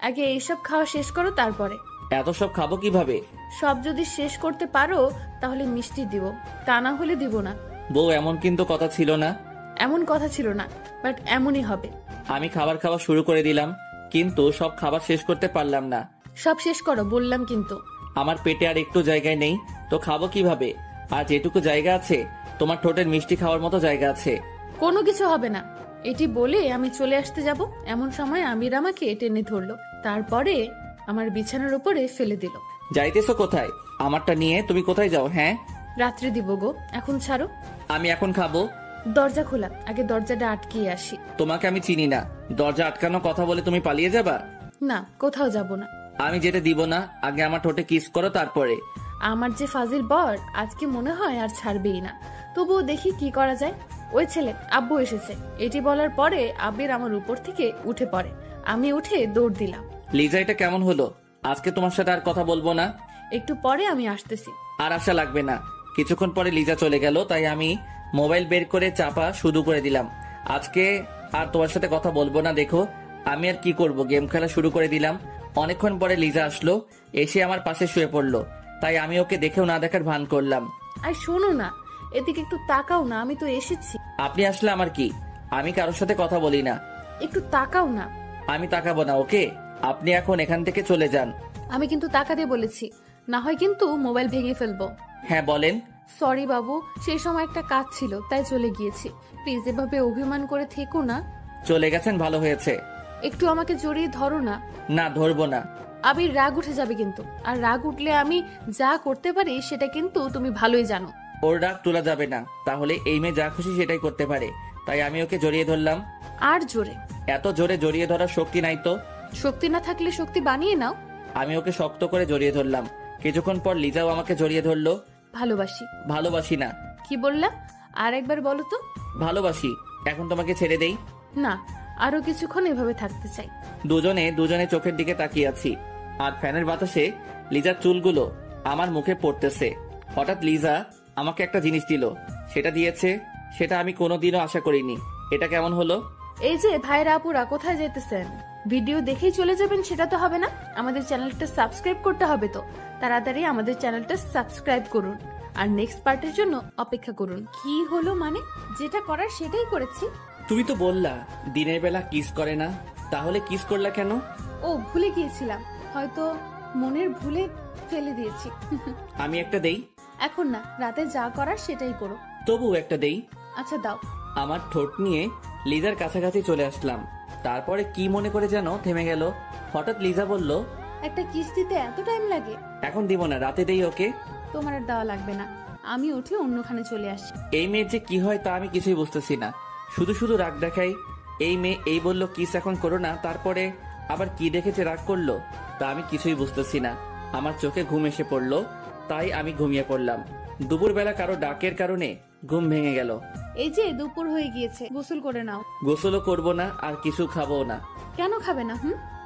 আগে এইসব খাওয়া শেষ করো, তারপরে। এত সব খাবো কিভাবে? সব যদি শেষ করতে পারো তাহলে মিষ্টি দিব, তা না হলে দিব না। বউ, এমন কিন্তু কথা ছিল না। এমন কথা ছিল না, বাট এমনই হবে। আমি খাবার খাওয়া শুরু করে দিলাম, কিন্তু সব খাবার শেষ করতে পারলাম না। সব শেষ করো বললাম কিন্তু। আমার পেটে আর একটু জায়গায় নেই, তো খাবো কিভাবে? আর যেটুকু জায়গা আছে তোমার ঠোঁটের মিষ্টি খাওয়ার মতো জায়গা আছে। কোনো কিছু হবে না, এটি বলে আমি চলে আসতে যাব, এমন সময় আমির আমাকে টেনে ধরলো, তারপরে আমার বিছানার উপরে ফেলে দিল। যাইতেছো কোথায়? আমারটা নিয়ে তুমি কোথায় যাও? হ্যাঁ, রাত্রে দিব গো, এখন ছাড়ো। আমি এখন খাবো। দরজা খোলা, আগে দরজাটা আটকিয়ে আসি। তোমাকে আমি চিনি না, দরজা আটকানো কথা বলে তুমি পালিয়ে যাবা? না, কোথাও যাব না। আমি যেতে দিব না, আগে আমার ঠোঁটে কিস করো, তারপরে। আমার যে ফাজিল বর, আজকে মনে হয় আর ছাড়বেই না। তবুও দেখি কি করা যায়। ওই ছেলে, আব্বু এসেছে, এটি বলার পরে আবির আমার উপর থেকে উঠে পড়ে। আমি উঠে দৌড় দিলাম। লিজা, এটা কেমন হলো? আজকে তোমার সাথে আর কথা বলবো না। একটু পরে আমি আসতেছি। আর আশা লাগবে না। কিছুক্ষণ পরে লিজা চলে গেল, তাই আমি মোবাইল বের করে চাপা শুরু করে দিলাম। আজকে আর তোমার সাথে কথা বলবো না। দেখো আমি আর কি করব, গেম খেলা শুরু করে দিলাম। অনেকক্ষণ পরে লিজা আসলো, এসে আমার পাশে শুয়ে পড়লো, তাই আমি ওকে দেখেও না দেখার ভান করলাম। আর শোনো না, এদিকে একটু তাকাও না, আমি তো এসেছি। আপনি আসলে আমার কি? আমি কারোর সাথে কথা বলি না। একটু তাকাও না। আমি তাকাবো না, ওকে? আপনি এখন এখান থেকে চলে যান। আমি কিন্তু তাকাতে বলেছি, না হয় কিন্তু মোবাইল ভেঙে ফেলবো। হ্যাঁ বলেন। সরি বাবু, সেই সময় একটা কাজ ছিল তাই চলে গিয়েছি। প্লিজ এভাবে অভিমান করে থেকো না। চলে গেছেন, ভালো হয়েছে। একটু আমাকে জড়িয়ে ধরো না। না, ধরবো না। আবির রাগ উঠে যাবে কিন্তু, আর রাগ উঠলে আমি যা করতে পারি সেটা কিন্তু তুমি ভালোই জানো। ওর রাগ তোলা যাবে না, তাহলে এই মেয়ে যা খুশি সেটাই করতে পারে। তাই আমি ওকে জড়িয়ে ধরলাম। আর জোরে। এত জোরে জড়িয়ে ধরার শক্তি নাই তো। শক্তি না থাকলে শক্তি বানিয়ে নাও। আমি ওকে শক্ত করে জড়িয়ে ধরলাম। কিছুক্ষণ পর লিজাও আমাকে জড়িয়ে ধরলো। ভালোবাসি। ভালোবাসি না। কি বললা? আর একবার বলো তো। ভালোবাসি। এখন তোমাকে ছেড়ে দেই? না, আরো কিছুক্ষণ এভাবে থাকতে চাই। দুজনে চোখের দিকে তাকিয়ে আছি, আর ফ্যানের বাতাসে লিজার চুলগুলো আমার মুখে পড়তেছে। হঠাৎ লিজা আমাকে একটা জিনিস দিল। সেটা দিয়েছে, সেটা আমি কোনোদিনও আশা করিনি। এটা কেমন হলো? এই যে ভাইরা আপুরা, কোথায় যেতেছেন? ভিডিও দেখেই চলে যাবেন সেটা তো হবে না, আমাদের চ্যানেলটা সাবস্ক্রাইব করতে হবে। তো তাড়াতাড়ি আমাদের চ্যানেলটা সাবস্ক্রাইব করুন, আর নেক্সট পার্টের জন্য অপেক্ষা করুন। কি হলো মানে? যেটা করার সেটাই করেছি। তুমি তো বললা দিনের বেলা কিস করে না, তাহলে কিস করলা কেন? ও, ভুলে গিয়েছিলাম, হয়তো মনের ভুলে ফেলে দিয়েছি। আমি একটা দেই? এখন না, রাতে যা করার সেটাই করো। তবু একটা দেই। আচ্ছা দাও। আমার ঠোঁট নিয়ে লিজার কাছাকাছি চলে আসলাম। তারপরে কি মনে করে যেন থেমে গেল। হঠাৎ লিজা বলল, একটা কিস্তিতে এত টাইম লাগে? এখন দিব না, রাতে দেই ওকে। তোমার আর দেওয়া লাগবে না, আমি উঠে অন্যখানে চলে আসি। এই মেয়ের যে কি হয় তা আমি কিছুই বুঝতেছি না। শুধু শুধু রাগ দেখাই। এই মেয়ে এই বলল কিস এখন করো না, তারপরে আবার কি দেখেছে রাগ করলো, তা আমি কিছুই বুঝতেছি না। আমার চোখে ঘুম এসে পড়লো, তাই আমি ঘুমিয়ে পড়লাম। দুপুরবেলা কারো ডাকের কারণে ঘুম ভেঙে গেল। এই যে দুপুর হয়ে গিয়েছে, গোসল করে নাও। গোসলও করবো না আর কিছু খাবো না। কেন খাবে না?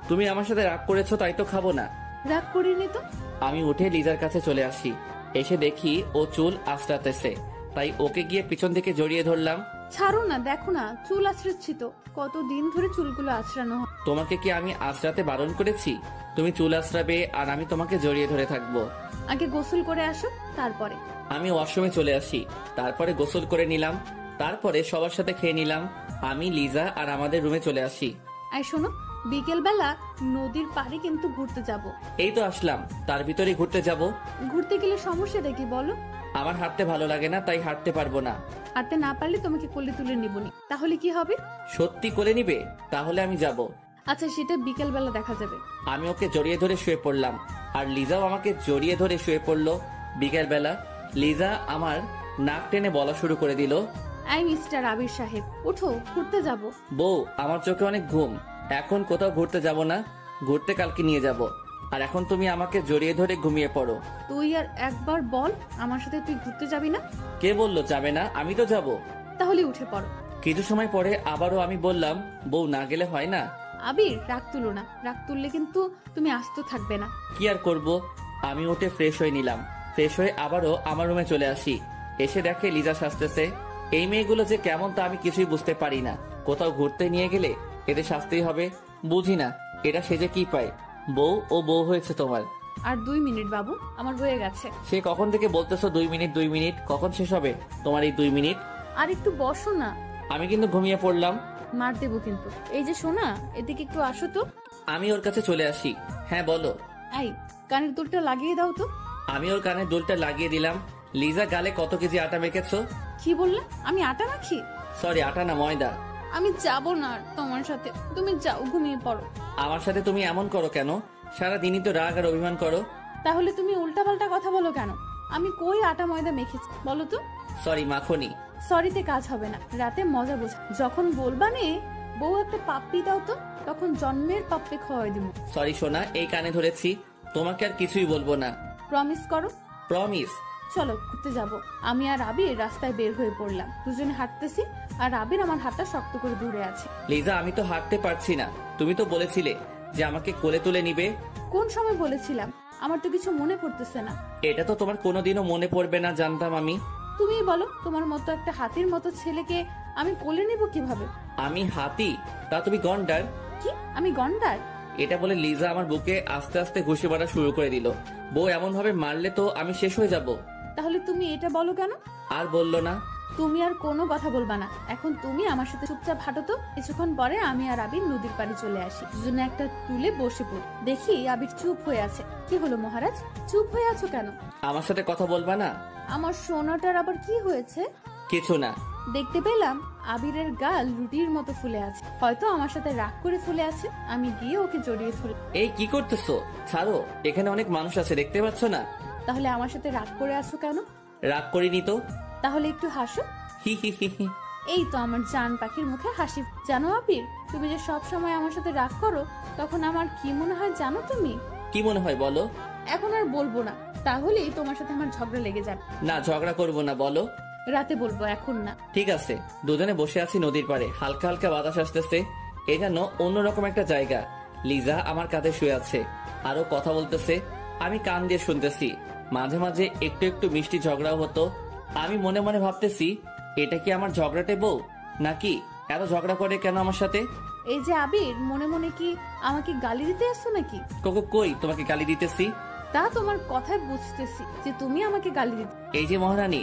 তুমি আমার সাথে রাগ করেছো তাই তো খাবো না। রাগ করিনি তো। আমি উঠে লিজার কাছে চলে আসি। এসে দেখি ও চুল আঁচড়াতেছে, তাই ওকে গিয়ে পিছন থেকে জড়িয়ে ধরলাম। ছাড়ো না, দেখো না চুল আঁচড়াচ্ছি তো, কতদিন ধরে চুলগুলো আঁচড়ানো হয়। তোমাকে কি আমি আঁচড়াতে বারণ করেছি? তুমি চুল আঁচড়াবে আর আমি তোমাকে জড়িয়ে ধরে থাকবো। আগে গোসল করে আসো, তারপরে। আমি ওয়াশরুমে চলে আসি, তারপরে গোসল করে নিলাম, তারপরে সবার সাথে খেয়ে নিলাম। আমি, লিজা আর আমাদের রুমে চলে আসি। আর শোনো, বিকেল বেলা নদীর পাড়ে কিন্তু ঘুরতে যাব। এই তো আসলাম, তার ভিতরেই ঘুরতে যাব। ঘুরতে গেলে সমস্যা দেখি বলো? আমার হাঁটতে ভালো লাগে না, তাই হাঁটতে পারবো না। হাঁটতে না পারলে তোমাকে কোলে তুলে নিবনি, তাহলে কি হবে? সত্যি করে নিবে? তাহলে আমি যাব। আচ্ছা, সেটা বিকেল বেলা দেখা যাবে। আমি ওকে জড়িয়ে ধরে শুয়ে পড়লাম, আর লিজাও আমাকে জড়িয়ে ধরে শুয়ে পড়লো। বিকেল বেলা লিজা আমার নাক টেনে বলা শুরু করে দিল, আই মিস্টার আবির সাহেব, উঠো, ঘুরতে যাব। বউ, আমার চোখে অনেক ঘুম, এখন কোথাও ঘুরতে যাব না, ঘুরতে কালকে নিয়ে যাব। আর এখন তুমি আমাকে জড়িয়ে ধরে ঘুমিয়ে পড়ো। তুই আর একবার বল, আমার সাথে তুই ঘুরতে যাবি না? কে বললো যাবে না? আমি তো যাব। তাহলে উঠে পড়ো। কিছু সময় পরে আবারও আমি বললাম, বউ না গেলে হয় না? আবির, রাগ তুলো না, রাগ তুললে কিন্তু তুমি আস্ত থাকবে না। কি আর করব। আমি উঠে ফ্রেশ হয়ে নিলাম, ফ্রেশ হয়ে আবারও আমার রুমে চলে আসি। এসে দেখে লিজা সাজতেছে। এই মেয়েগুলো যে কেমন তা আমি কিছুই বুঝতে পারি না। কোথাও ঘুরতে নিয়ে গেলে এদের শাস্তিই হবে, বুঝি না এটা সেজে কি পায়। বউ ও বউ হয়েছে তোমার। আর 2 মিনিট বাবু, আমার হয়ে গেছে। সে কখন থেকে বলতেছো 2 মিনিট 2 মিনিট, কখন শেষ হবে তোমার এই 2 মিনিট? আর একটু বসো না। আমি কিন্তু ঘুমিয়ে পড়লাম। মার দেবো কিন্তু। এই যে সোনা, এদিকে একটু আসো তো। আমি ওর কাছে চলে আসি। হ্যাঁ বলো। আই, কানের দুলটা লাগিয়ে দাও তো। আমি ওর কানে দুলটা লাগিয়ে দিলাম। লিজা, গালে কত কেজি আটা মেখেছো? কি বললে? আমি আটা মাখি? সরি, আটা না, ময়দা। আমি যাব না আর তোমার সাথে, তুমি যাও, ঘুমিয়ে পড়ো। আমার সাথে তুমি এমন করো কেন? সারাদিনই তো রাগ আর অভিমান করো। তাহলে তুমি উল্টাপাল্টা কথা বলো কেন? আমি কই আটা ময়দা মেখেছি বলো তো? সরি, মাখনি। সরিতে কাজ হবে না, রাতে মজা বোঝা। যখন বলবা নে বউ একটা পাপ্পি দাও তো, তখন জন্মের পাপ্পি খাওয়াই দিব। সরি সোনা, এই কানে ধরেছি, তোমাকে আর কিছুই বলবো না। প্রমিস করো। প্রমিস। চলো ঘুরতে যাব। আমি আর আবির রাস্তায় বের হয়ে পড়লাম, দুজনে হাঁটতেছি, আর আবির আমার হাতটা শক্ত করে ধরে আছে। লিজা, আমি তো হাঁটতে পারছি না। তুমি তো বলেছিলে যে আমাকে কোলে তুলে নিবে। কোন সময় বলেছিলাম? আমার তো কিছু মনে পড়তেছে না। এটা তো তোমার কোনোদিনও মনে পড়বে না জানতাম আমি। তুমি বলো, তোমার মতো একটা হাতির মতো ছেলেকে আমি কোলে নেব কিভাবে? আমি হাতি? তা তুমি গন্ডার। কি? আমি গন্ডার? এটা বলে লিজা আমার বুকে আস্তে আস্তে ঘুষি মারা শুরু করে দিল। বউ এমন ভাবে মারলে তো আমি শেষ হয়ে যাব। তাহলে তুমি এটা বলো কেন? আর বললো না। তুমি আর কোনো কথা বলবা না। এখন তুমি আমার সাথে চুপচাপ হাঁটো তো। কিছুক্ষণ পরে আমি আর আবির নদীর পাড়ে চলে আসি, দুজনে একটা তুলে বসে পড়ি। দেখি আবির চুপ হয়ে আছে। কি হলো মহারাজ, চুপ হয়ে আছো কেন? আমার সাথে কথা বলবা না? আমার সোনাটার আবার কি হয়েছে? কিছু না। দেখতে পেলাম আবিরের গাল রুটির মতো ফুলে আছে, হয়তো আমার সাথে রাগ করে ফুলে আছে। আমি গিয়ে ওকে জড়িয়ে ধরি। এই কি করতেছো? ছাড়ো, এখানে অনেক মানুষ আছে, দেখতে পাচ্ছ না? তাহলে আমার সাথে রাগ করে আছো কেন? রাগ করিনি তো। তাহলে একটু হাসো। হি হি হি হি। এই তো আমার জান পাখির মুখে হাসি। জানো আবির, তুমি যে সব সময় আমার সাথে রাগ করো, তখন আমার কি মনে হয় জানো তুমি? কি মনে হয় বলো? এখন আর বলবো না, তাহলেই তোমার সাথে আমার ঝগড়া লেগে যাবে। না, ঝগড়া করবো না, বলো। রাতে বলবো, এখন না। ঠিক আছে। দুজনে বসে আছি নদীর পাড়ে, হালকা হালকা বাতাস আসতেছে। এ যেন অন্যরকম একটা জায়গা। লিজা আমার কাঁধে শুয়ে আছে, আরো কথা বলতেছে, আমি কান দিয়ে শুনতেছি। মাঝে মাঝে একটু একটু মিষ্টি ঝগড়াও হতো। আমি মনে মনে ভাবতেছি, এটা কি আমার ঝগড়াটে বউ, নাকি এত ঝগড়া করে কেন আমার সাথে? এই যে আবির, মনে মনে কি আমাকে গালি দিতে আসছো নাকি? কোকো, কই তোমাকে গালি দিতেছি? তা তোমার কথায় বুঝতেছি যে তুমি আমাকে গালি দিতে। এই যে মহারানী,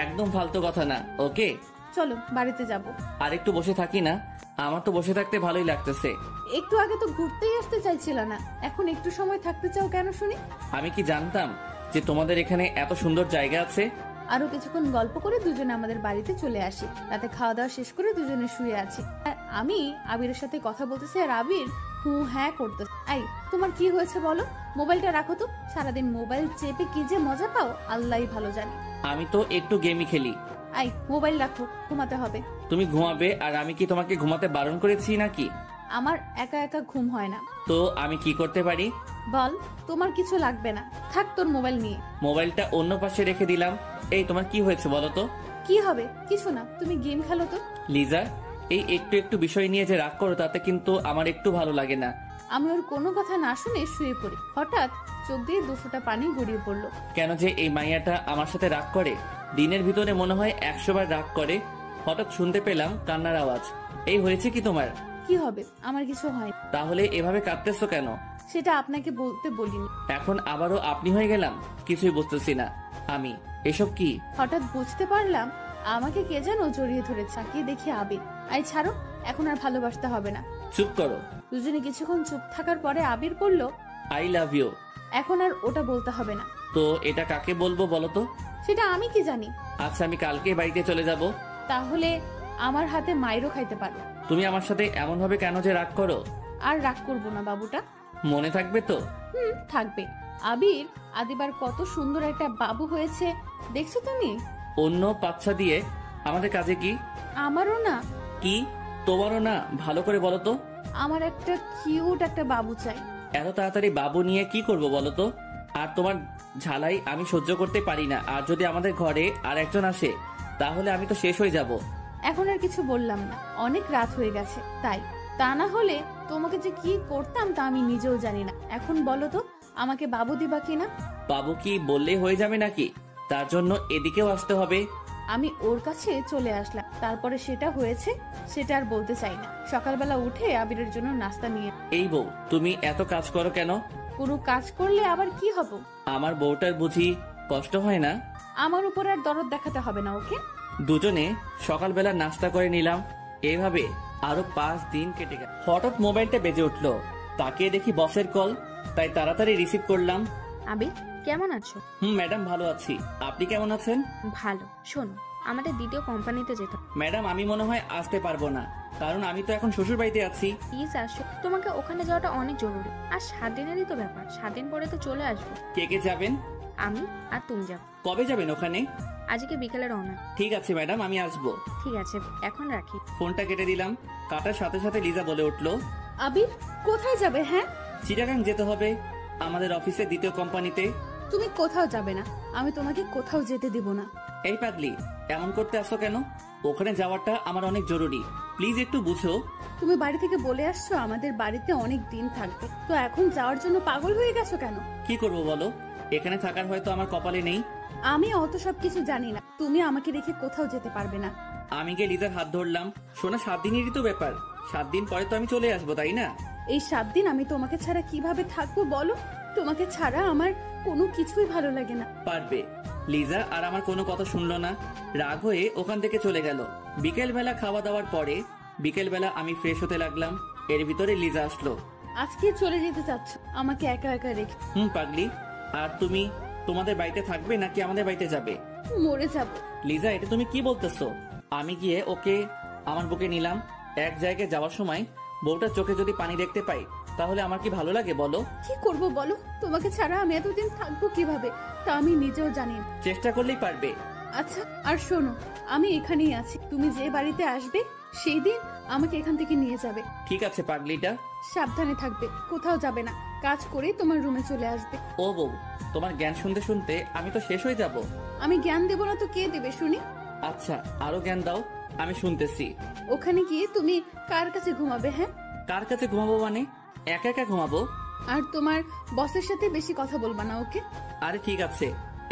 একদম ফালতু কথা না, ওকে? চলো বাড়িতে যাব। আর একটু বসে থাকি না? আমার তো বসে থাকতে ভালোই লাগতেছে। একটু আগে তো ঘুরতেই আসতে চাইছিল না, এখন একটু সময় থাকতে চাও কেন শুনি? আমি কি জানতাম যে তোমাদের এখানে এত সুন্দর জায়গা আছে? আরো কিছুক্ষণ গল্প করে দুজনে আমাদের বাড়িতে চলে আসি। রাতে খাওয়া দাওয়া শেষ করে দুজনে শুয়ে আছি। আর আমি আবিরের সাথে কথা বলতেছি, আর আবির হু হ্যাঁ করতেছে। আই, তোমার কি হয়েছে বলো? মোবাইলটা রাখো তো। সারাদিন মোবাইল চেপে কি যে মজা পাও আল্লাহই ভালো জানে। আমি তো একটু গেমই খেলি। আই, মোবাইল রাখো, ঘুমাতে হবে। তুমি ঘুমাবে, আর আমি কি তোমাকে ঘুমাতে বারণ করেছি নাকি? আমার একা একা ঘুম হয় না। তো আমি কি করতে পারি? বল। তোমার কিছু লাগবে না, থাক তোর মোবাইল নিয়ে। মোবাইলটা অন্য পাশে রেখে দিলাম। এই তোমার কি হয়েছে বলো তো? কি হবে? কিছু না, তুমি গেম খেলো তো। লিজা, এই একটু একটু বিষয় নিয়ে যে রাগ করো তাতে কিন্তু আমার একটু ভালো লাগে না। আমি ওর কোনো কথা না শুনে শুয়ে পড়ি। হঠাৎ চোখ দিয়ে 2 ফোঁটা পানি গড়িয়ে পড়লো। কেন যে এই মাইয়াটা আমার সাথে রাগ করে? দিনের ভিতরে মনে হয় 100 বার রাগ করে। হঠাৎ শুনতে পেলাম কান্নার আওয়াজ। এই হয়েছে কি তোমার? কি হবে? আমার কিছু হয়। তাহলে এভাবে কাঁদতেছো কেন? সেটা আপনাকে বলতে বলিনি। এখন আবারও আপনি হয়ে গেলাম, কিছুই বুঝতেছি না আমি। এসব কি? হঠাৎ বুঝতে পারলাম আমাকে কে যেন জড়িয়ে ধরেছে। তাকিয়ে দেখি আবির। আই ছাড়ো, এখন আর ভালোবাসতে হবে না। চুপ করো। দুজনে কিছুক্ষণ চুপ থাকার পরে আবির বলল, আই লাভ ইউ। এখন আর ওটা বলতে হবে না। তো এটা কাকে বলবো বলো তো? সেটা আমি কি জানি। আচ্ছা, আমি কালকে বাড়িতে চলে যাব। তাহলে আমার হাতে মাইরও খাইতে পারো। তুমি আমার সাথে এমন ভাবে কেন যে রাগ করো? আর রাগ করবো না বাবুটা। মনে থাকবে তো? থাকবে। আবির, আদিবার কত সুন্দর একটা বাবু হয়েছে দেখছো তুমি? অন্য বাচ্চা দিয়ে আমাদের কাজে কি? আমারও না। কি তোমারও না? ভালো করে বলো তো। আমার একটা কিউট একটা বাবু চাই। এত তাড়াতাড়ি বাবু নিয়ে কি করব বলো তো? আর তোমার ঝালাই আমি সহ্য করতে পারি না। আর যদি আমাদের ঘরে আর একজন আসে তাহলে আমি তো শেষ হয়ে যাব। এখন আর কিছু বললাম না, অনেক রাত হয়ে গেছে তাই। তা না হলে তোমাকে যে কি করতাম তা আমি নিজেও জানি না। এখন বলো তো, আমাকে বাবু দিবা কিনা? বাবু কি বললেই হয়ে যাবে নাকি? তার জন্য এদিকেও আসতে হবে? আমি ওর কাছে চলে আসলাম, তারপরে সেটা হয়েছে সেটা আর বলতে চাই না। সকালবেলা উঠে আবিরের জন্য নাস্তা নিয়ে। এই বউ, তুমি এত কাজ করো কেন? পুরো কাজ করলে আবার কি হব? আমার বউটার বুঝি কষ্ট হয় না? আমার উপর আর দরদ দেখাতে হবে না ওকে। দুজনে সকালবেলা নাস্তা করে নিলাম। এইভাবে আরো 5 দিন কেটে গেল। হঠাৎ মোবাইলটা বেজে উঠলো। তাকিয়ে দেখি বসের কল, তাই তাড়াতাড়ি রিসিভ করলাম। আবির, কেমন আছো? ম্যাডাম ভালো আছি, আপনি কেমন আছেন? ভালো। শোনো, আমাদের দ্বিতীয় কোম্পানিতে যেতে হবে। ম্যাডাম আমি মনে হয় আসতে পারবো না, কারণ আমি তো এখন শ্বশুর বাড়িতে আছি। প্লিজ আসো, তোমাকে ওখানে যাওয়াটা অনেক জরুরি। আর 7 দিনেরই তো ব্যাপার, 7 দিন পরে তো চলে আসবো। কে কে যাবেন? আমি আর তুমি যাবো। কবে যাবেন ওখানে? আজকে বিকেলে রওনা। ঠিক আছে ম্যাডাম, আমি আসবো। ঠিক আছে, এখন রাখি। ফোনটা কেটে দিলাম। কাটার সাথে সাথে লিজা বলে উঠলো, আবির, কোথায় যাবে? হ্যাঁ, চিটাগাং যেতে হবে, আমাদের অফিসের দ্বিতীয় কোম্পানিতে। তুমি কোথাও যাবে না, আমি তোমাকে কোথাও যেতে দেব না। এই পাগলি, এমন করতে আসছো কেন? ওখানে যাওয়াটা আমার অনেক জরুরি, প্লিজ একটু বুঝো। তুমি বাড়ি থেকে বলে আসছো আমাদের বাড়িতে অনেক দিন থাকবে, তো এখন যাওয়ার জন্য পাগল হয়ে গেছো কেন? কি করব বলো, এখানে থাকার হয়তো আমার কপালে নেই। আমি অত সব কিছু জানি না, তুমি আমাকে রেখে কোথাও যেতে পারবে না। আমি গিয়ে লিজার হাত ধরলাম। শোনা, 7 দিনেরই তো ব্যাপার, 7 দিন পরে তো আমি চলে আসবো, তাই না? এই 7 দিন আমি তোমাকে ছাড়া কিভাবে থাকবো বলো? তোমাকে ছাড়া আমার কোনো কিছুই ভালো লাগে না। পারবে। লিজা আর আমার কোনো কথা শুনলো না, রাগ হয়ে ওখান থেকে চলে গেল। বিকেল বেলা খাওয়া দাওয়ার পরে বিকেল বেলা আমি ফ্রেশ হতে লাগলাম। এর ভিতরে লিজা আসলো। আজকে চলে যেতে চাচ্ছ আমাকে একা একা রেখে? পাগলি, আর তুমি তোমাদের বাড়িতে থাকবে নাকি আমাদের বাড়িতে যাবে? মরে যাব। লিজা, এটা তুমি কি বলতেছো? আমি গিয়ে ওকে আমার বুকে নিলাম। এক জায়গায় যাওয়ার সময় বউটার চোখে যদি পানি দেখতে পাই তাহলে আমার কি ভালো লাগে বলো? কি করব বলো? তোমাকে ছাড়া আমি এতদিন থাকবো কিভাবে তা আমি নিজেও জানি না। চেষ্টা করলেই পারবে। আচ্ছা, আর শোনো, আমি এখানেই আছি, তুমি যে বাড়িতে আসবে সেই দিন আমাকে এখান থেকে নিয়ে যাবে। ঠিক আছে পাগলিটা। সাবধানে থাকবে, কোথাও যাবে না, কাজ করেই তোমার রুমে চলে আসবে। ও বউ, তোমার জ্ঞান শুনতে শুনতে আমি তো শেষ হয়ে যাব। আমি জ্ঞান দেবো না তো কে দেবে শুনি? আচ্ছা, আরো জ্ঞান দাও, আমি শুনতেছি। ওখানে গিয়ে তুমি কার কাছে ঘুমাবে? হ্যাঁ, কার কাছে ঘুমাবো মানে? একা একা ঘুমাবো। আর তোমার বসের সাথে বেশি কথা বলবা না, ওকে? আরে ঠিক আছে,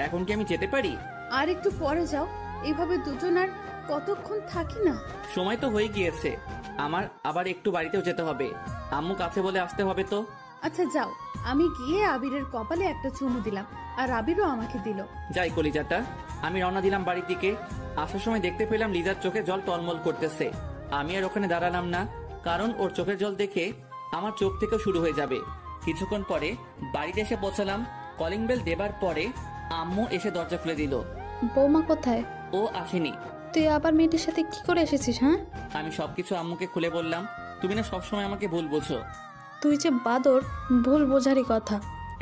এখন কি আমি যেতে পারি? আর একটু পরে যাও, এইভাবে দুজন আর কতক্ষণ থাকি না। সময় তো হয়ে গিয়েছে, আমার আবার একটু বাড়িতেও যেতে হবে। আম্মু কাছে বলে আসতে হবে তো। আচ্ছা যাও, আমি গিয়ে আবিরের কপালে একটা চুমু দিলাম, আর আবিরও আমাকে দিল। যাই কলিজাটা। আমি রওনা দিলাম বাড়ির দিকে। আসার সময় দেখতে পেলাম লিজার চোখে জল টলমল করতেছে। আমি আর ওখানে দাঁড়ালাম না, কারণ ওর চোখের জল দেখে আমার চোখ থেকেও শুরু হয়ে যাবে। কিছুক্ষণ পরে বাড়িতে এসে পৌঁছালাম। কলিং বেল দেবার পরে আম্মু এসে দরজা খুলে দিল। বৌমা কোথায়? ও আসেনি। তুই আবার মেয়েটির সাথে কি করে এসেছিস? হ্যাঁ, আমি সবকিছু আম্মুকে খুলে বললাম। তুমি না সবসময় আমাকে ভুল বোঝো। তুই যে বাদর, ভুল বোঝারই কথা।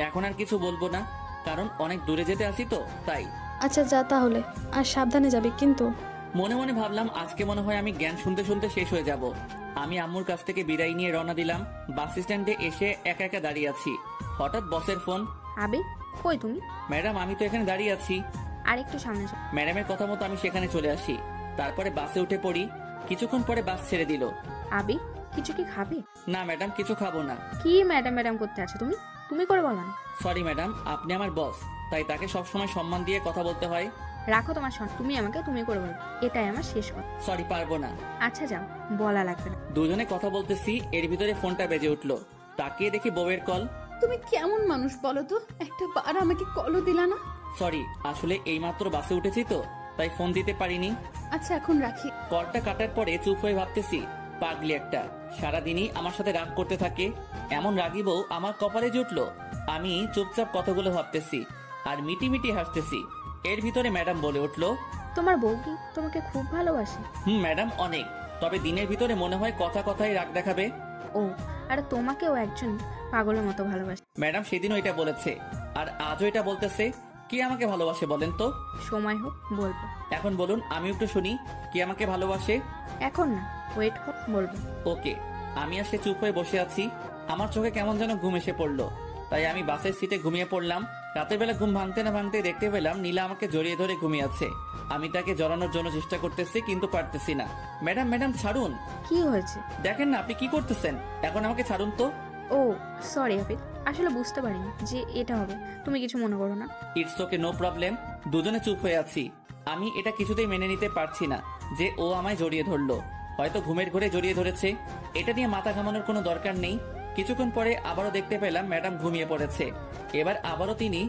এখন আর কিছু বলবো না, কারণ অনেক দূরে যেতে আসি তো তাই। আচ্ছা যা তাহলে, আর সাবধানে যাবি কিন্তু। মনে মনে ভাবলাম আজকে মনে হয় আমি জ্ঞান শুনতে শুনতে শেষ হয়ে যাব। আমি আম্মুর কাছ থেকে বিদায় নিয়ে রওনা দিলাম। বাস স্ট্যান্ডে এসে একা একা দাঁড়িয়ে আছি। হঠাৎ বসের ফোন। আবির, কই তুমি? ম্যাডাম, আমি তো এখানে দাঁড়িয়ে আছি। আর একটু সামনে যাও। ম্যাডামের কথা মতো আমি সেখানে চলে আসি। তারপরে বাসে উঠে পড়ি। কিছুক্ষণ পরে বাস ছেড়ে দিল। আবি, কিছু কি খাবে? না ম্যাডাম, কিছু খাবো না। কি ম্যাডাম ম্যাডাম করতে আছো তুমি? তুমি করে বলো না। সরি ম্যাডাম, আপনি আমার বস, তাই তাকে সবসময় সম্মান দিয়ে কথা বলতে হয়। রাখো তোমার শোন, তুমি আমাকে তুমি করে বলো, এটাই আমার শেষ কথা। সরি, পারবো না। আচ্ছা যাও, বলা লাগবে না। দুজনে কথা বলতেছি, এর ভিতরে ফোনটা বেজে উঠলো। তাকিয়ে দেখি বউয়ের কল। তুমি কেমন মানুষ বলো তো, একটা বার আমাকে কলও দিলা না। সরি, আসলে এইমাত্র বাসে উঠেছি তো, তাই ফোন দিতে পারিনি। আচ্ছা এখন রাখি। কলটা কাটার পরে চুপ হয়ে ভাবতেছি, পাগলি একটা, সারাদিনই আমার সাথে রাগ করতে থাকে। এমন রাগী বউ আমার কপালে জুটলো। আমি চুপচাপ কথাগুলো ভাবতেছি আর মিটি মিটি হাসতেছি। এর ভিতরে ম্যাডাম বলে উঠলো, তোমার বউ কি তোমাকে খুব ভালোবাসে? ম্যাডাম অনেক, তবে দিনের ভিতরে মনে হয় কথা কথাই রাগ দেখাবে। ও, আর তোমাকেও একজন পাগলের মতো ভালোবাসে। ম্যাডাম সেদিনও এটা বলেছে আর আজও এটা বলতেছে। কে আমাকে ভালোবাসে বলেন তো? সময় হোক বলবো। এখন বলুন, আমি একটু শুনি, কে আমাকে ভালোবাসে। এখন না, ওয়েট হোক বলবো। ওকে। আমি আসলে চুপ হয়ে বসে আছি। আমার চোখে কেমন যেন ঘুম এসে পড়লো, তাই আমি বাসের সিটে ঘুমিয়ে পড়লাম। রাতের বেলা ঘুম ভাঙতে না ভাঙতে দেখতে পেলাম নীলা আমাকে জড়িয়ে ধরে ঘুমিয়ে আছে। আমি তাকে জড়ানোর জন্য চেষ্টা করতেছি, কিন্তু পারতেছি না। ম্যাডাম ম্যাডাম ছাড়ুন। কি হয়েছে? দেখেন না আপনি কি করতেছেন, এখন আমাকে ছাড়ুন তো। ও সরি আবির, আসলে বুঝতে পারিনি যে এটা হবে। তুমি কিছু মনে করো না। It's okay, no problem. দুজনে চুপ হয়ে আছি। আমি এটা কিছুতেই মেনে নিতে পারছি না যে ও আমায় জড়িয়ে ধরলো। হয়তো ঘুমের ঘরে জড়িয়ে ধরেছে, এটা নিয়ে মাথা ঘামানোর কোনো দরকার নেই। কিছুক্ষণ পরে আবারও দেখতে পেলাম ম্যাডাম ঘুমিয়ে পড়েছে। এবার আবারও তিনি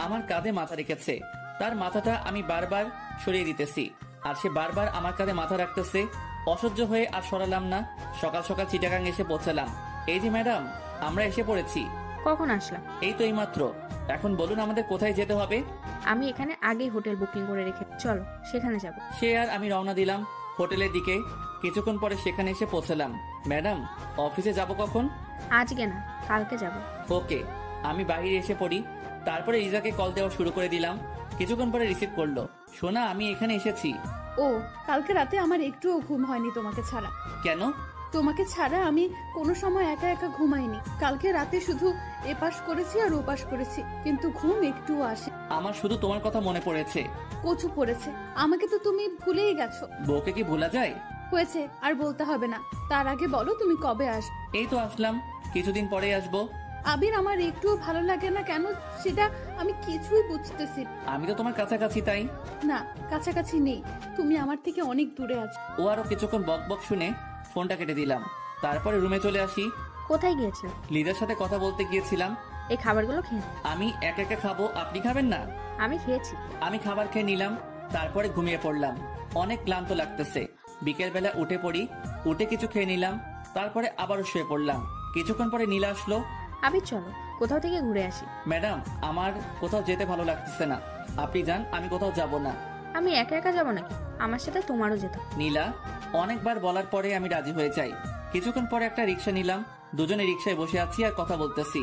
আমার কাঁধে মাথা রেখেছে। তার মাথাটা আমি বারবার সরিয়ে দিতেছি আর সে বারবার আমার কাঁধে মাথা রাখতেছে। অসহ্য হয়ে আর সরালাম না। সকাল সকাল চিটাগাং এসে পৌঁছালাম। এই যে ম্যাডাম, আমরা এসে পড়েছি। কখন আসলাম? এই তো এইমাত্র। এখন বলুন আমাদের কোথায় যেতে হবে? আমি এখানে আগেই হোটেল বুকিং করে রেখে, চলো সেখানে যাব। সে আর আমি রওনা দিলাম হোটেলের দিকে। কিছুক্ষণ পরে সেখানে এসে পৌঁছালাম। ম্যাডাম, অফিসে যাব কখন? আজকে না, কালকে যাব। ওকে। আমি বাইরে এসে পড়ি। তারপরে রিজাকে কল দেওয়া শুরু করে দিলাম। কিছুক্ষণ পরে রিসিভ করলো। সোনা, আমি এখানে এসেছি। ও, কালকে রাতে আমার একটুও ঘুম হয়নি তোমাকে ছাড়া। কেন? তোমাকে ছাড়া আমি কোনো সময় একা একা ঘুমাইনি। কালকে রাতে শুধু এপাশ করেছি আর ওপাশ করেছি, কিন্তু ঘুম একটুও আসে। আমার শুধু তোমার কথা মনে পড়েছে। কচু পড়েছে, আমাকে তো তুমি ভুলেই গেছো। বউকে কি ভোলা যায়? হয়েছে, আর বলতে হবে না। তার আগে বলো তুমি কবে আসবে? এই তো আসলাম, কিছুদিন পরে আসবো। আবির, আমার একটুও ভালো লাগে না কেন সেটা আমি কিছুই বুঝতেছি আমি তো তোমার কাছাকাছি, তাই। না। কাছাকাছি নেই, তুমি আমার থেকে অনেক দূরে আছো। ও আরো কিছুক্ষণ বক বক শুনে ফোনটা কেটে দিলাম। তারপরে রুমে চলে আসি। কোথায় গিয়েছিল? লিজার সাথে কথা বলতে গিয়েছিলাম। এই খাবারগুলো খেয়ে। আমি একা একা খাবো, আপনি খাবেন না? আমি খেয়েছি। আমি খাবার খেয়ে নিলাম। তারপরে ঘুমিয়ে পড়লাম। অনেক ক্লান্ত লাগতেছে। বিকেলবেলা উঠে পড়ি, উঠে কিছু খেয়ে নিলাম। তারপরে আবারও শুয়ে পড়লাম। কিছুক্ষণ পরে নীলা আসলো। আবির চলো কোথাও থেকে ঘুরে আসি। ম্যাডাম, আমার কোথাও যেতে ভালো লাগতেছে না, আপনি যান, আমি কোথাও যাব না। আমি একা একা যাবো নাকি? আমার সাথে তোমারও যেত। নীলা অনেকবার বলার পরে আমি রাজি হয়ে যাই। কিছুক্ষণ পরে একটা রিক্সা নিলাম। দুজনে রিক্সায় বসে আছি আর কথা বলতেছি।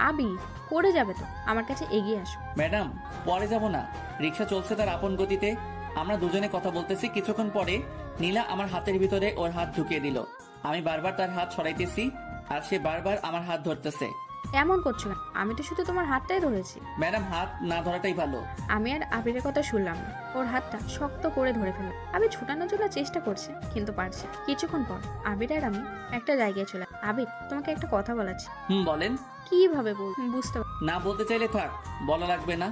আবি, পড়ে যাবে তো, আমার কাছে এগিয়ে আসো। ম্যাডাম, পরে যাব না, রিক্সা চলছে তার আপন গতিতে। আমরা দুজনে কথা বলতেছি। কিছুক্ষণ পরে নীলা আমার হাতের ভিতরে ওর হাত ঢুকিয়ে দিল। আমি বারবার তার হাত সরাইতেছি আর সে বারবার আমার হাত ধরতেছে। এমন করছো না, আমি তো শুধু তোমার হাতটাই ধরেছি। ম্যাডাম, হাত না ধরাটাই ভালো। আমি আর আবিরের কথা শুনলাম না, ওর হাতটা শক্ত করে ধরে ফেললাম। আবির ছুটানোর জন্য চেষ্টা করছে, কিন্তু পারছে। কিছুক্ষণ পর আবির আর আমি একটা জায়গায় চলে। আবির, তোমাকে একটা কথা বলাচ্ছি। বলেন। কিভাবে বুঝতে না বলতে চাইলে থাক, বলা লাগবে না।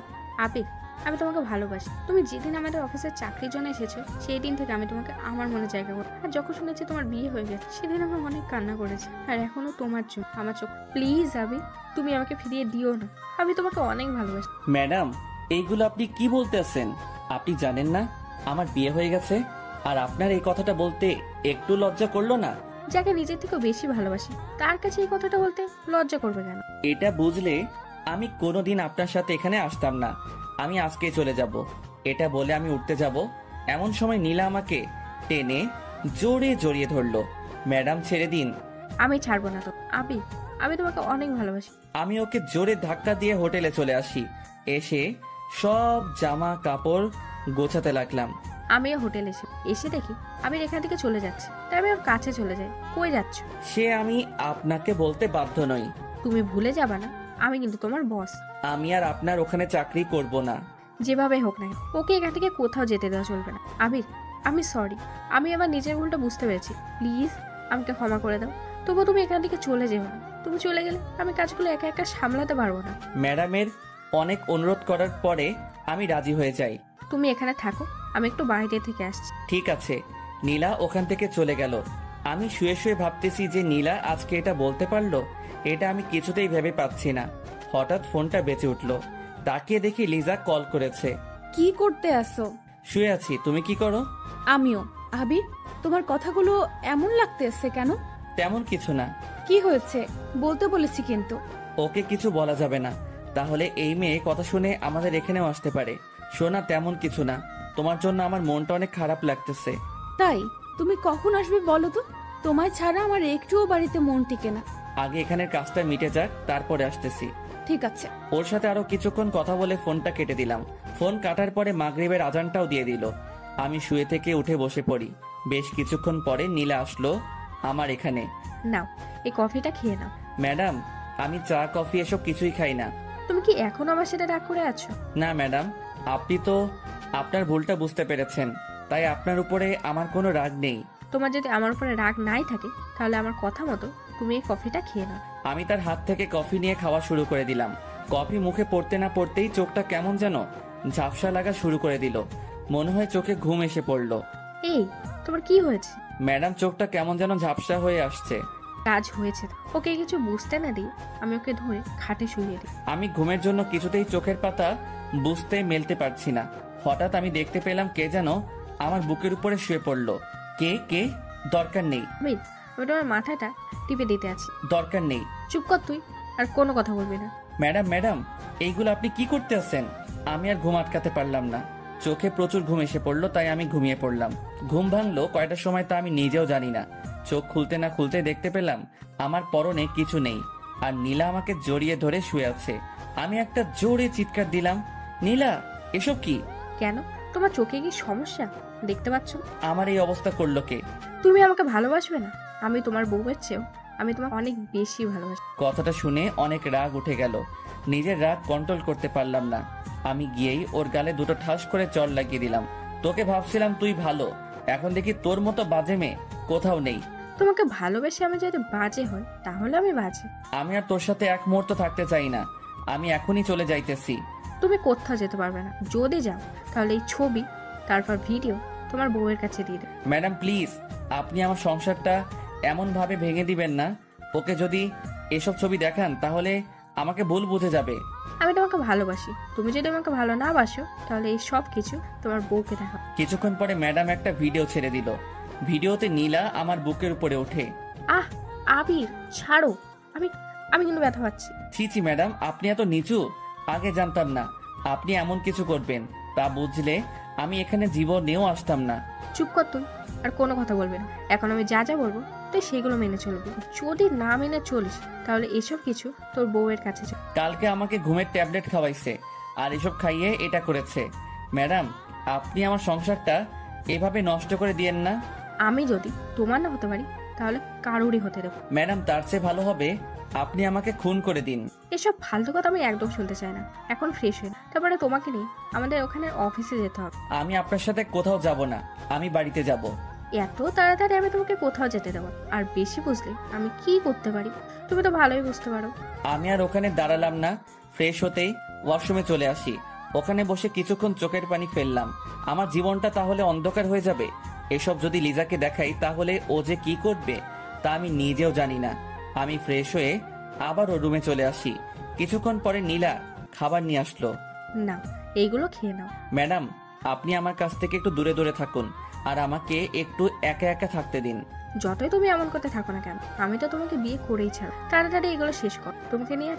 আবির, আমি তোমাকে ভালোবাসি। তুমি যেদিন আমাদের অফিসের চাকরির জন্য এসেছো, সেই দিন থেকে আমি তোমাকে আমার মনে জায়গা করি। আর যখন শুনেছি তোমার বিয়ে হয়ে গেছে, সেদিন আমি অনেক কান্না করেছি। আর এখনো তোমার জন্য আমার চোখ। প্লিজ আবির, তুমি আমাকে ফিরিয়ে দিও না। আমি তোমাকে অনেক ভালোবাসি। ম্যাডাম, এইগুলো আপনি কি বলতেছেন? আপনি জানেন না আমার বিয়ে হয়ে গেছে? আর আপনার এই কথাটা বলতে একটু লজ্জা করলো না? যাকে নিজের থেকে বেশি ভালোবাসি তার কাছে এই কথাটা বলতে লজ্জা করবে কেন? এটা বুঝলে আমি কোনোদিন আপনার সাথে এখানে আসতাম না। আমি আজকে চলে যাব। এটা বলে আমি উঠতে যাব, এমন সময় নীলা আমাকে টেনে জোরে জড়িয়ে ধরলো। ম্যাডাম, ছেড়ে দিন। আমি ছাড়বো না তো। আবির, আমি তোমাকে অনেক ভালোবাসি। আমি ওকে জোরে ধাক্কা দিয়ে হোটেলে চলে আসি। এসে সব জামা কাপড় গোছাতে লাগলাম। আমিও হোটেল এসে দেখি আবির এখান থেকে চলে যাচ্ছে। তাই আমি ওর কাছে চলে যাই। কই যাচ্ছ? সে আমি আপনাকে বলতে বাধ্য নই। তুমি ভুলে যাবা না, আমি কিন্তু তোমার বস। আমি আর আপনার ওখানে চাকরি করব না। যেভাবে হোক না কেন, ওকে এখান থেকে কোথাও যেতে দেওয়া চলবে না। আবির, আমি সরি, আমি আমার নিজের ভুলটা বুঝতে পেরেছি, প্লিজ আমাকে ক্ষমা করে দাও। তবুও তুমি এখান থেকে চলে যেও না, তুমি চলে গেলে আমি কাজগুলো একা একা সামলাতে পারবো না। ম্যাডামের অনেক অনুরোধ করার পরে আমি রাজি হয়ে যাই। তুমি এখানে থাকো, আমি একটু বাইরে থেকে আসছি। ঠিক আছে। নীলা ওখান থেকে চলে গেল। আমি শুয়ে শুয়ে ভাবতেছি যে নীলা আজকে এটা বলতে পারলো, এটা আমি কিছুতেই ভেবে পাচ্ছি না। হঠাৎ ফোনটা বেজে উঠলো, তাকিয়ে দেখি লিজা কল করেছে। কি করতে আসো? শুয়ে আছি, তুমি কি করো? আমিও। আবির, তোমার কথাগুলো এমন লাগতেছে কেন? তেমন কিছু না। কি হয়েছে বলতে বলেছি কিন্তু। ওকে কিছু বলা যাবে না, তাহলে এই মেয়ে কথা শুনে আমাদের এখানেও আসতে পারে। শোনা, তেমন কিছু না, তোমার জন্য আমার মনটা অনেক খারাপ লাগতেছে। তাই তুমি কখন আসবে বলো তো? তোমায় ছাড়া আমার একটুও বাড়িতে মন টিকে না। আগে এখানের কাজটা মিটে যাক, তারপরে আসতেছি। ঠিক আছে। ওর সাথে আরো কিছুক্ষণ কথা বলে ফোনটা কেটে দিলাম। ফোন কাটার পরে মাগরিবের আজানটাও দিয়ে দিল। আমি শুয়ে থেকে উঠে বসে পড়ি। বেশ কিছুক্ষণ পরে নীলা আসলো আমার এখানে। নাও, এই কফিটা খেয়ে নাও। ম্যাডাম, আমি চা কফি এসব কিছুই খাই না। তুমি কি এখনো আমার সাথে রাগ করে আছো? না ম্যাডাম, আপনি তো আপনার ভুলটা বুঝতে পেরেছেন, তাই আপনার উপরে আমার কোনো রাগ নেই। তোমার যদি আমার উপরে রাগ নাই থাকে তাহলে আমার কথা মতো তুমি এই কফিটা খেয়ে নাও। আমি তার হাত থেকে কফি নিয়ে খাওয়া শুরু করে দিলাম। কফি মুখে পড়তে না পড়তেই চোখটা কেমন যেন ঝাপসা লাগা শুরু করে দিল। মনে হয় চোখে ঘুম এসে পড়লো। এই, তোমার কি হয়েছে? ম্যাডাম, চোখটা কেমন যেন ঝাপসা হয়ে আসছে। কাজ হয়েছে তো। ওকে কিছু বুঝতে না দিই আমি ওকে ধরে খাটে শুইয়ে দিই। আমি ঘুমের জন্য কিছুতেই চোখের পাতা বুঝতে মেলতে পারছি না। হঠাৎ আমি দেখতে পেলাম কে যেন আমার বুকের উপরে শুয়ে পড়লো। কে কে? দরকার নেই। আমি তোমার মাথাটা টিপে দিতে আছি। দরকার নেই। চুপ কর তুই, আর কোনো কথা বলবি না। ম্যাডাম ম্যাডাম, এইগুলো আপনি কি করতে আছেন? আমি আর ঘুম আটকাতে পারলাম না। চোখে প্রচুর ঘুম এসে পড়লো, তাই আমি ঘুমিয়ে পড়লাম। ঘুম ভাঙলো কয়টার সময় তা আমি নিজেও জানি না। চোখ খুলতে না খুলতে দেখতে পেলাম আমার পরনে কিছু নেই, আর নীলা আমাকে জড়িয়ে ধরে শুয়ে আছে। আমি একটা জোরে চিৎকার দিলাম, নীলা এসব কি? কেন, তোমার চোখে কি সমস্যা দেখতে পাচ্ছ? আমার এই অবস্থা করলো কে? তুমি আমাকে ভালোবাসবে না? আমি তোমার বউয়ের চেয়েও আমি তোমাকে অনেক বেশি ভালোবাসি। কথাটা শুনে অনেক রাগ উঠে গেল। নিজের রাগ কন্ট্রোল করতে পারলাম না। আমি গিয়েই ওর গালে দুটো ঠাস করে চড় লাগিয়ে দিলাম। তোকে ভাবছিলাম তুই ভালো, এখন দেখি তোর মতো বাজে মেয়ে কোথাও নেই। তোমাকে ভালোবেসে আমি যদি বাজে হই তাহলে আমি বাজে। আমি আর তোর সাথে এক মুহূর্ত থাকতে চাই না। আমি এখনই চলে যাইতেছি। তুমি কোথাও যেতে পারবে না। যদি যাও তাহলে এই ছবি তারপর ভিডিও তোমার বউয়ের কাছে দিয়ে দেবে। ম্যাডাম প্লিজ, আপনি আমার সংসারটা এমন ভাবে ভেঙে দিবেন না। ওকে যদি এসব ছবি দেখান তাহলে আমাকে ভুল বুঝে যাবে। আমি তোমাকে ভালোবাসি, তুমি যদি আমাকে ভালো না বাসো তাহলে এই সব কিছু তোমার বউকে দেখাও। কিছুক্ষণ পরে ম্যাডাম একটা ভিডিও ছেড়ে দিল। ভিডিওতে নীলা আমার বুকের উপরে ওঠে। আহ আবির, ছাড়ো, আমি আমি কিন্তু ব্যথা পাচ্ছি। ছি ছি ম্যাডাম, আপনি এত নিচু, আগে জানতাম না আপনি এমন কিছু করবেন। তা বুঝলে আমি এখানে জীবনেও আসতাম না। চুপ কর তুই, আর কোনো কথা বলবে না। এখন আমি যা যা বলবো তুই সেগুলো মেনে চলবি। যদি না মেনে চলিস তাহলে এসব কিছু তোর বউয়ের কাছে যাবে। কালকে আমাকে ঘুমের ট্যাবলেট খাওয়াইছে আর এসব খাইয়ে এটা করেছে। ম্যাডাম, আপনি আমার সংসারটা এভাবে নষ্ট করে দিয়েন না। আমি যদি তোমার না হতে পারি তাহলে কারোরই হতে দেবো। ম্যাডাম, তার চেয়ে ভালো হবে আপনি আমাকে খুন করে দিন। এসব ফালতু কথা আমি একদম শুনতে চাই না। এখন ফ্রেশ হয়ে তারপরে তোমাকে নিয়ে আমাদের ওখানে অফিসে যেতে হবে। আমি আপনার সাথে কোথাও যাব না, আমি বাড়িতে যাব। এত তাড়াতাড়ি আমি তোমাকে কোথাও যেতে দেবো না। আর বেশি বুঝলে আমি কি করতে পারি তুমি তো ভালোই বুঝতে পারো। আমি আর ওখানে দাঁড়ালাম না। ফ্রেশ হতেই ওয়াশরুমে চলে আসি। ওখানে বসে কিছুক্ষণ চোখের পানি ফেললাম। আমার জীবনটা তাহলে অন্ধকার হয়ে যাবে। এসব যদি লিজাকে দেখাই তাহলে ও যে কি করবে তা আমি নিজেও জানি না। আমি ফ্রেশ হয়ে আবার ও রুমে চলে আসি। কিছুক্ষণ পরে নীলা খাবার নিয়ে আসলো। না, এইগুলো খেয়ে নাও। ম্যাডাম, আপনি আমার কাছ থেকে একটু দূরে দূরে থাকুন আর আমাকে একটু একা একা থাকতে দিন। যতই তুমি এমন করতে থাকো না কেন, আমি তো তোমাকে বিয়ে করেই ছাড়ো। তাড়াতাড়ি এগুলো শেষ কর, তোমাকে নিয়ে